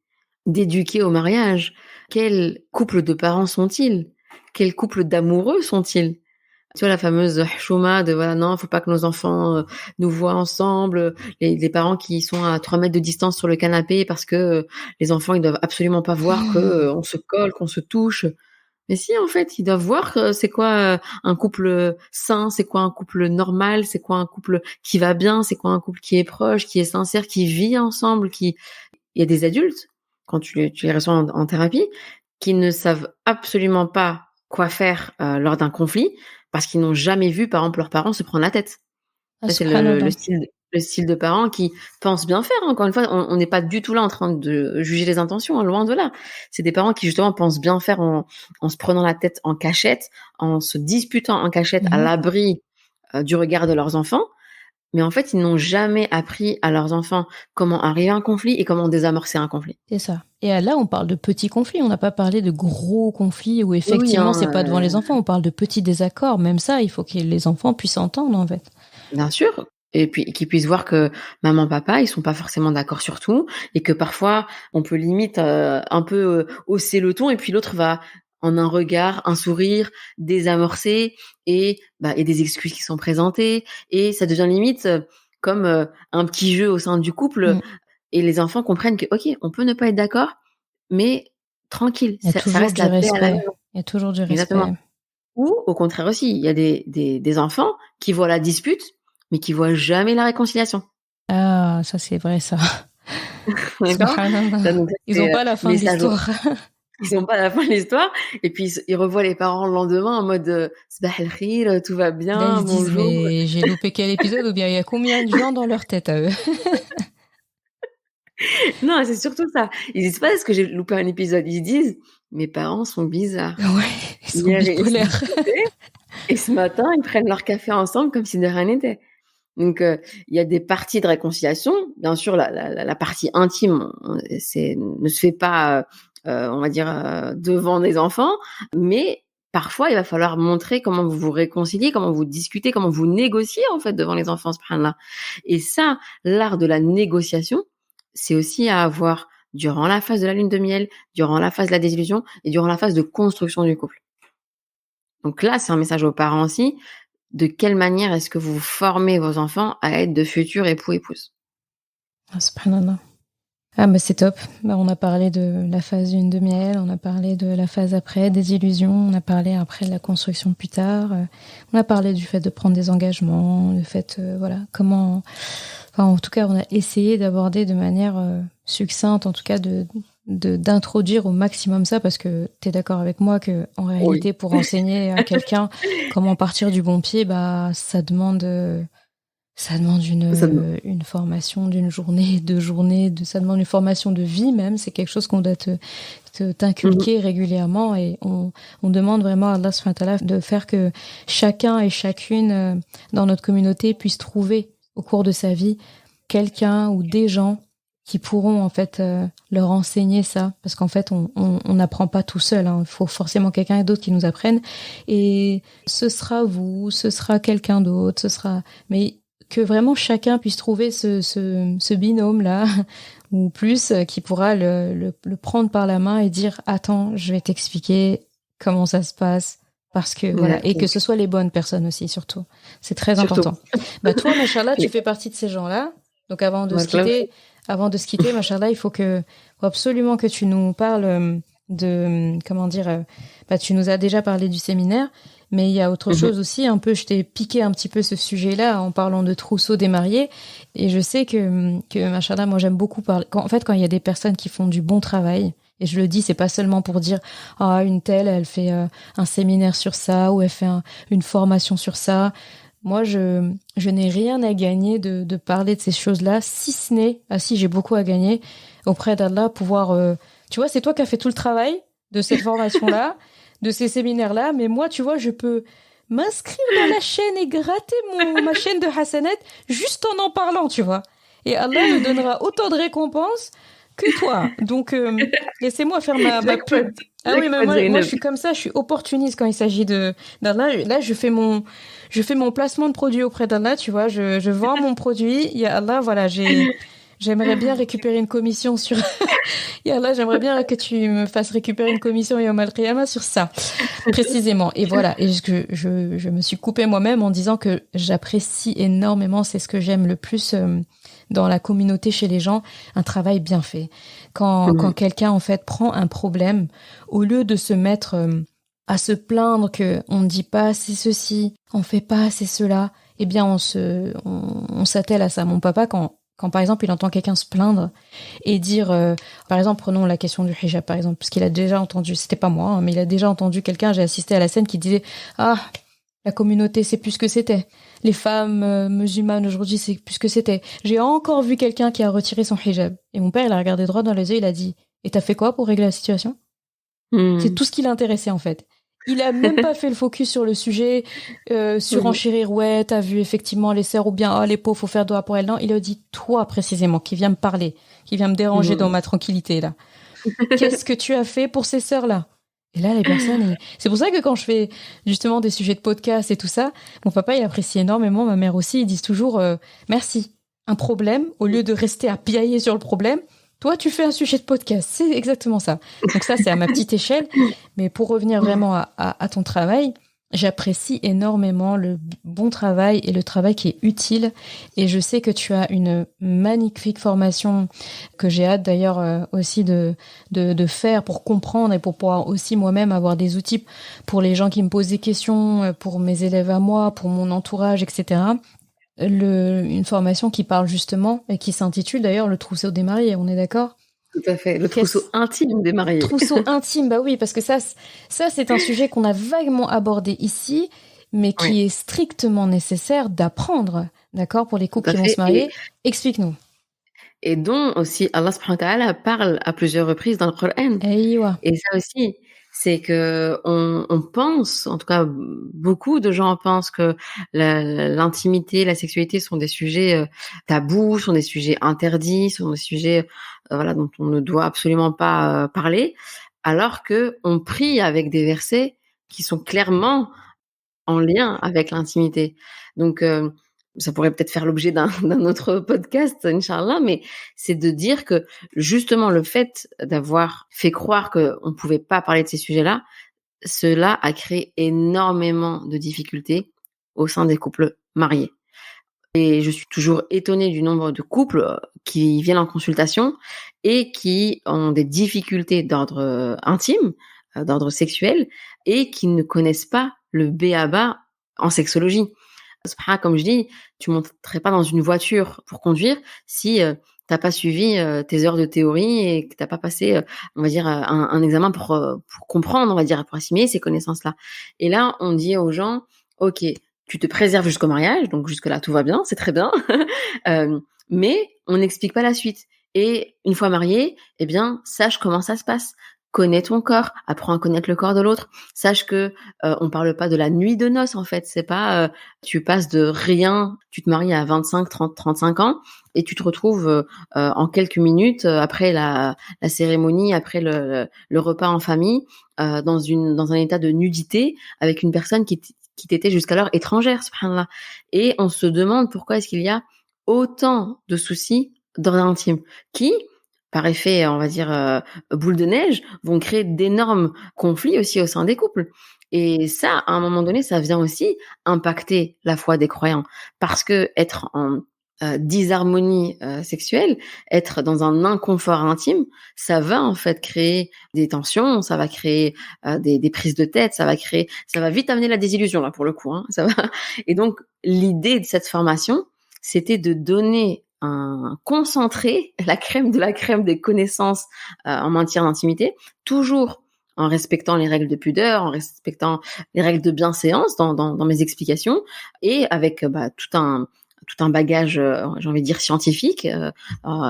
d'éduquer au mariage. Quel couple de parents sont-ils? Quel couple d'amoureux sont-ils? Tu vois, la fameuse chouma de voilà, non, faut pas que nos enfants nous voient ensemble, les parents qui sont à 3 mètres de distance sur le canapé parce que les enfants, ils doivent absolument pas voir que on se colle, qu'on se touche. Mais si, en fait, ils doivent voir c'est quoi un couple sain, c'est quoi un couple normal, c'est quoi un couple qui va bien, c'est quoi un couple qui est proche, qui est sincère, qui vit ensemble, Il y a des adultes, quand tu les reçois en thérapie, qui ne savent absolument pas quoi faire lors d'un conflit, parce qu'ils n'ont jamais vu, par exemple, leurs parents se prendre la tête. Ça, c'est le style de parents qui pensent bien faire. Encore une fois, on n'est pas du tout là en train de juger les intentions, loin de là. C'est des parents qui, justement, pensent bien faire en se prenant la tête en cachette, en se disputant en cachette à l'abri du regard de leurs enfants. Mais en fait, ils n'ont jamais appris à leurs enfants comment arriver à un conflit et comment désamorcer un conflit. C'est ça. Et là, on parle de petits conflits. On n'a pas parlé de gros conflits où effectivement, c'est pas devant les enfants. On parle de petits désaccords. Même ça, il faut que les enfants puissent entendre, en fait. Bien sûr. et puis qu'ils puissent voir que maman, papa, ils sont pas forcément d'accord sur tout, et que parfois on peut limite un peu hausser le ton, et puis l'autre va en un regard, un sourire, désamorcer, et des excuses qui sont présentées, et ça devient limite comme un petit jeu au sein du couple, et les enfants comprennent que ok, on peut ne pas être d'accord, mais tranquille, Il y a ça toujours reste du la paix à la respect. maison. Il y a toujours du respect. Exactement. Ou au contraire aussi, il y a des enfants qui voient la dispute, mais qui voient jamais la réconciliation. Ah, ça c'est vrai ça. D'accord. Ça, donc, Ils n'ont pas la fin de l'histoire. Ils n'ont pas la fin de l'histoire. Et puis ils revoient les parents le lendemain en mode Sabah al-khir, tout va bien, Là, ils se disent, bonjour. mais j'ai loupé quel épisode, ou bien il y a combien de gens dans leur tête à eux? Non, c'est surtout ça. Ils disent pas est-ce que j'ai loupé un épisode. Ils disent mes parents sont bizarres. Ouais, ils sont Hier, bipolaires. Et ce matin, ils prennent leur café ensemble comme si de rien n'était. Donc, il y a des parties de réconciliation. Bien sûr, la partie intime, ne se fait pas, on va dire, devant des enfants. Mais parfois, il va falloir montrer comment vous vous réconciliez, comment vous discutez, comment vous négociez, en fait, devant les enfants, subhanallah. Et ça, l'art de la négociation, c'est aussi à avoir durant la phase de la lune de miel, durant la phase de la désillusion et durant la phase de construction du couple. Donc là, c'est un message aux parents aussi. De quelle manière est-ce que vous formez vos enfants à être de futurs époux-épouses? Ah, subhanallah. Ah, c'est top. On a parlé de la phase lune de miel, on a parlé de la phase après, des illusions, on a parlé après de la construction plus tard, on a parlé du fait de prendre des engagements, le fait, comment... Enfin, en tout cas, on a essayé d'aborder de manière succincte, en tout cas, d'introduire au maximum ça, parce que t'es d'accord avec moi que en réalité, pour enseigner à quelqu'un comment partir du bon pied, ça demande une formation d'une journée, 2 journées, ça demande une formation de vie même. C'est quelque chose qu'on doit t'inculquer régulièrement, et on demande vraiment à Allah subhanahu wa ta'ala de faire que chacun et chacune dans notre communauté puisse trouver au cours de sa vie quelqu'un ou des gens qui pourront en fait leur enseigner ça, parce qu'en fait on n'apprend pas tout seul, hein. Il faut forcément quelqu'un d'autre qui nous apprenne, et ce sera vous, ce sera quelqu'un d'autre, mais que vraiment chacun puisse trouver ce binôme là ou plus qui pourra le prendre par la main et dire attends, je vais t'expliquer comment ça se passe. Parce que voilà, et que ce soit les bonnes personnes aussi, surtout. C'est très important. Toi, machallah, tu fais partie de ces gens-là. Donc avant de se quitter, machallah, il faut absolument que tu nous parles de, comment dire, tu nous as déjà parlé du séminaire, mais il y a autre chose aussi, un peu, je t'ai piqué un petit peu ce sujet-là en parlant de trousseau des mariés, et je sais que machallah, moi j'aime beaucoup parler, quand il y a des personnes qui font du bon travail. Et je le dis, c'est pas seulement pour dire une telle, elle fait un séminaire sur ça, ou elle fait une formation sur ça. Moi, je n'ai rien à gagner de parler de ces choses-là, si ce n'est, si j'ai beaucoup à gagner auprès d'Allah, pouvoir, tu vois, c'est toi qui as fait tout le travail de cette formation-là, de ces séminaires-là, mais moi, tu vois, je peux m'inscrire dans la chaîne et gratter ma chaîne de Hassanet juste en parlant, tu vois. Et Allah me donnera autant de récompenses que toi. Donc, laissez-moi faire ma pub. Ah oui, mais moi, je suis comme ça, je suis opportuniste quand il s'agit d'Allah. Là, je fais mon placement de produit auprès d'Allah, tu vois, je vends mon produit. Ya Allah, voilà, j'aimerais bien récupérer une commission sur, Ya Allah, j'aimerais bien que tu me fasses récupérer une commission Yawm al-Qiyamah sur ça, précisément. Et voilà. Et je me suis coupée moi-même en disant que j'apprécie énormément, c'est ce que j'aime le plus, dans la communauté, chez les gens, un travail bien fait. Quand quelqu'un, en fait, prend un problème, au lieu de se mettre à se plaindre que on ne dit pas assez ceci, on fait pas assez cela, eh bien, on s'attelle à ça. Mon papa, quand par exemple, il entend quelqu'un se plaindre et dire, par exemple, prenons la question du hijab, par exemple, parce qu'il a déjà entendu, c'était pas moi, hein, mais il a déjà entendu quelqu'un, j'ai assisté à la scène qui disait, la communauté, c'est plus ce que c'était. Les femmes musulmanes aujourd'hui, c'est plus ce que c'était. J'ai encore vu quelqu'un qui a retiré son hijab. Et mon père, il a regardé droit dans les yeux, il a dit « Et t'as fait quoi pour régler la situation ?» C'est tout ce qui l'intéressait, en fait. Il a même pas fait le focus sur le sujet, surenchérir, ouais, t'as vu effectivement les sœurs, ou bien les pauvres, faut faire doigt pour elles. Non, il a dit toi précisément, qui vient me parler, qui vient me déranger dans ma tranquillité, là. Qu'est-ce que tu as fait pour ces sœurs-là ? Et là, les personnes, c'est pour ça que quand je fais justement des sujets de podcast et tout ça, mon papa, il apprécie énormément, ma mère aussi, ils disent toujours merci. Un problème, au lieu de rester à piailler sur le problème, toi, tu fais un sujet de podcast. C'est exactement ça. Donc ça, c'est à ma petite échelle. Mais pour revenir vraiment à ton travail, j'apprécie énormément le bon travail et le travail qui est utile. Et je sais que tu as une magnifique formation que j'ai hâte d'ailleurs aussi de faire pour comprendre et pour pouvoir aussi moi-même avoir des outils pour les gens qui me posent des questions, pour mes élèves à moi, pour mon entourage, etc. Une formation qui parle justement et qui s'intitule d'ailleurs Le trousseau des mariés, on est d'accord ? Tout à fait, le trousseau intime des mariés. Trousseau intime, bah oui, parce que ça c'est un sujet qu'on a vaguement abordé ici, mais qui est strictement nécessaire d'apprendre, d'accord, pour les couples qui vont se marier. Explique-nous. Et dont aussi Allah subhanahu wa ta'ala parle à plusieurs reprises dans le Coran. Et ça aussi, c'est que on pense, en tout cas beaucoup de gens pensent que l'intimité, la sexualité sont des sujets tabous, sont des sujets interdits, sont des sujets dont on ne doit absolument pas parler, alors que on prie avec des versets qui sont clairement en lien avec l'intimité. Donc ça pourrait peut-être faire l'objet d'un autre podcast, Inch'Allah, mais c'est de dire que justement le fait d'avoir fait croire qu'on ne pouvait pas parler de ces sujets-là, cela a créé énormément de difficultés au sein des couples mariés. Et je suis toujours étonnée du nombre de couples qui viennent en consultation et qui ont des difficultés d'ordre intime, d'ordre sexuel, et qui ne connaissent pas le b.a.-ba en sexologie. Comme je dis, tu monterais pas dans une voiture pour conduire si t'as pas suivi tes heures de théorie et que t'as pas passé, on va dire, un examen pour comprendre, on va dire, pour assimiler ces connaissances-là. Et là, on dit aux gens, ok, tu te préserves jusqu'au mariage, donc jusque-là tout va bien, c'est très bien, mais on n'explique pas la suite. Et une fois marié, eh bien, sache comment ça se passe. Connais ton corps, apprends à connaître le corps de l'autre. Sache que on parle pas de la nuit de noces en fait. C'est pas tu passes de rien, tu te maries à 25, 30, 35 ans et tu te retrouves en quelques minutes après la cérémonie, après le repas en famille, dans un état de nudité avec une personne qui t'était jusqu'alors étrangère, subhanallah. Et on se demande pourquoi est-ce qu'il y a autant de soucis d'ordre intime qui, par effet, on va dire, boule de neige, vont créer d'énormes conflits aussi au sein des couples. Et ça, à un moment donné, ça vient aussi impacter la foi des croyants. Parce que être en disharmonie sexuelle, être dans un inconfort intime, ça va en fait créer des tensions, ça va créer des prises de tête, ça va vite amener la désillusion là pour le coup. Ça va. Et donc l'idée de cette formation, c'était de donner un concentré, la crème de la crème des connaissances en matière d'intimité, toujours en respectant les règles de pudeur, en respectant les règles de bienséance dans mes explications, et avec tout un bagage, j'ai envie de dire scientifique,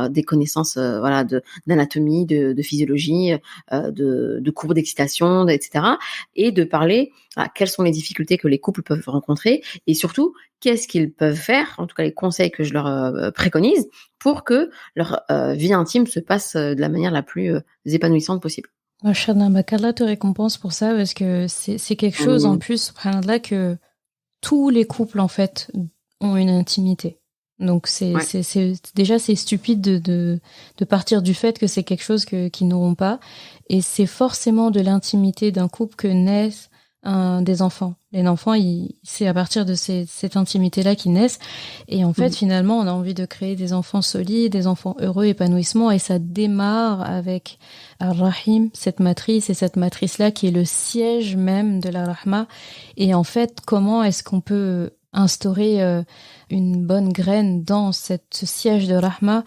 des connaissances, d'anatomie, de physiologie, de courbes d'excitation, etc. Et de parler quelles sont les difficultés que les couples peuvent rencontrer et surtout qu'est-ce qu'ils peuvent faire, en tout cas les conseils que je leur préconise pour que leur vie intime se passe de la manière la plus épanouissante possible. Machallah, qu'Allah te récompense pour ça parce que c'est quelque chose en plus, subhanallah, que tous les couples en fait ont une intimité. Donc c'est déjà c'est stupide de partir du fait que c'est quelque chose qu'ils n'auront pas, et c'est forcément de l'intimité d'un couple que naissent des enfants. Les enfants, c'est à partir de cette intimité-là qu'ils naissent, et en fait finalement on a envie de créer des enfants solides, des enfants heureux, épanouissement, et ça démarre avec Ar-Rahim, cette matrice, et cette matrice-là qui est le siège même de la Rahma. Et en fait, comment est-ce qu'on peut instaurer une bonne graine dans ce siège de Rahma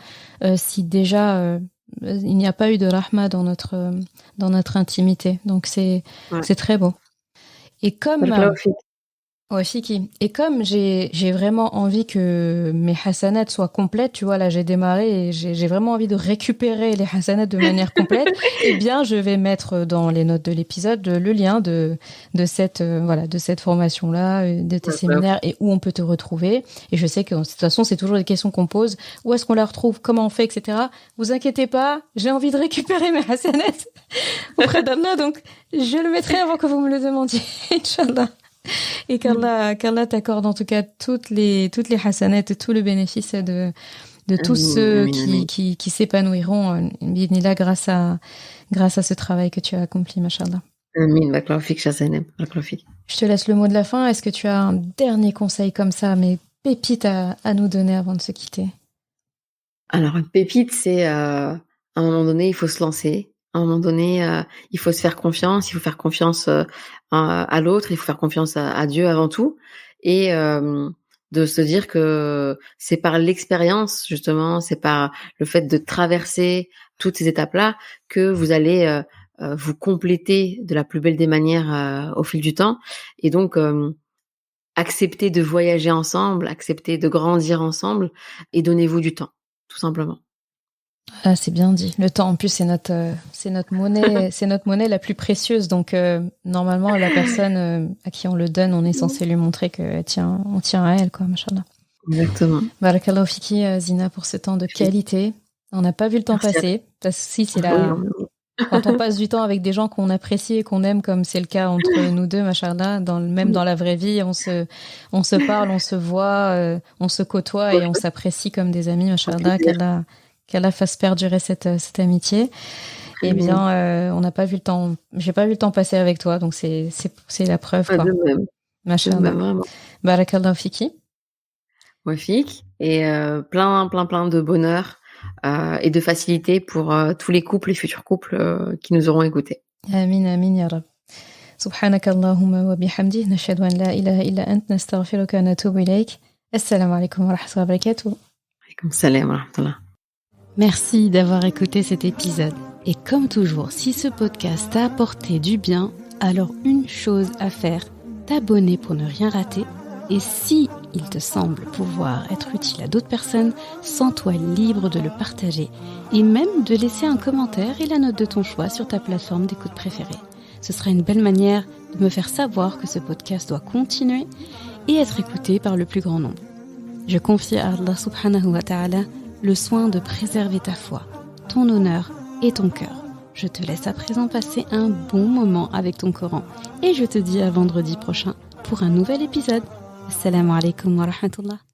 si déjà il n'y a pas eu de Rahma dans notre intimité. Donc c'est très beau. Et comme Ouais, Fiki. Et comme j'ai vraiment envie que mes hasanats soient complètes, tu vois, là j'ai démarré et j'ai vraiment envie de récupérer les hasanats de manière complète, eh bien je vais mettre dans les notes de l'épisode le lien de cette de cette formation-là, de tes séminaires et où on peut te retrouver. Et je sais que de toute façon c'est toujours des questions qu'on pose. Où est-ce qu'on la retrouve? Comment on fait, etc. Vous inquiétez pas, j'ai envie de récupérer mes hasanats auprès d'Allah, donc je le mettrai avant que vous me le demandiez, Inch'Allah. Et qu'Allah t'accorde en tout cas toutes les hasanats et tout le bénéfice de tous ceux qui s'épanouiront bi'idhnillah grâce à ce travail que tu as accompli, mashallah. Amin, barakallahu fik, Shazaneb, barakallahu fik. Je te laisse le mot de la fin. Est-ce que tu as un dernier conseil comme ça, mais pépite à nous donner avant de se quitter? Alors, une pépite, c'est à un moment donné, il faut se lancer. À un moment donné, il faut se faire confiance, il faut faire confiance à l'autre, il faut faire confiance à Dieu avant tout, et de se dire que c'est par l'expérience, justement, c'est par le fait de traverser toutes ces étapes-là que vous allez vous compléter de la plus belle des manières au fil du temps. Et donc, acceptez de voyager ensemble, acceptez de grandir ensemble et donnez-vous du temps, tout simplement. Ah, c'est bien dit. Le temps, en plus, c'est notre monnaie, c'est notre monnaie la plus précieuse. Donc, normalement, la personne à qui on le donne, on est censé lui montrer on tient à elle, quoi, machallah. Exactement. Barakallahu fiki, Zina, pour ce temps de qualité. On n'a pas vu le temps passer. Si, c'est là. Quand on passe du temps avec des gens qu'on apprécie et qu'on aime, comme c'est le cas entre nous deux, machallah, même dans la vraie vie, on se parle, on se voit, on se côtoie et on s'apprécie comme des amis, machallah, qu'Allah fasse perdurer cette amitié. Eh bien, on n'a pas vu le temps. J'ai pas vu le temps passer avec toi, donc c'est la preuve, quoi. De même. Machallah. Barakallahu fiki. Ouais, fik. Et plein de bonheur et de facilité pour tous les couples et futurs couples qui nous auront écoutés. Amin, amin, ya Rab. سبحانك اللهم وبحمده نشهد أن لا إله إلا أنت نستغفرك ونتوب إليك. السلام عليكم ورحمة الله وبركاته. عليكم السلام ورحمة الله. Merci d'avoir écouté cet épisode. Et comme toujours, si ce podcast t'a apporté du bien, alors une chose à faire, t'abonner pour ne rien rater. Et si il te semble pouvoir être utile à d'autres personnes, sens-toi libre de le partager et même de laisser un commentaire et la note de ton choix sur ta plateforme d'écoute préférée. Ce sera une belle manière de me faire savoir que ce podcast doit continuer et être écouté par le plus grand nombre. Je confie à Allah subhanahu wa ta'ala le soin de préserver ta foi, ton honneur et ton cœur. Je te laisse à présent passer un bon moment avec ton Coran et je te dis à vendredi prochain pour un nouvel épisode. Assalamu alaikum wa rahmatullah.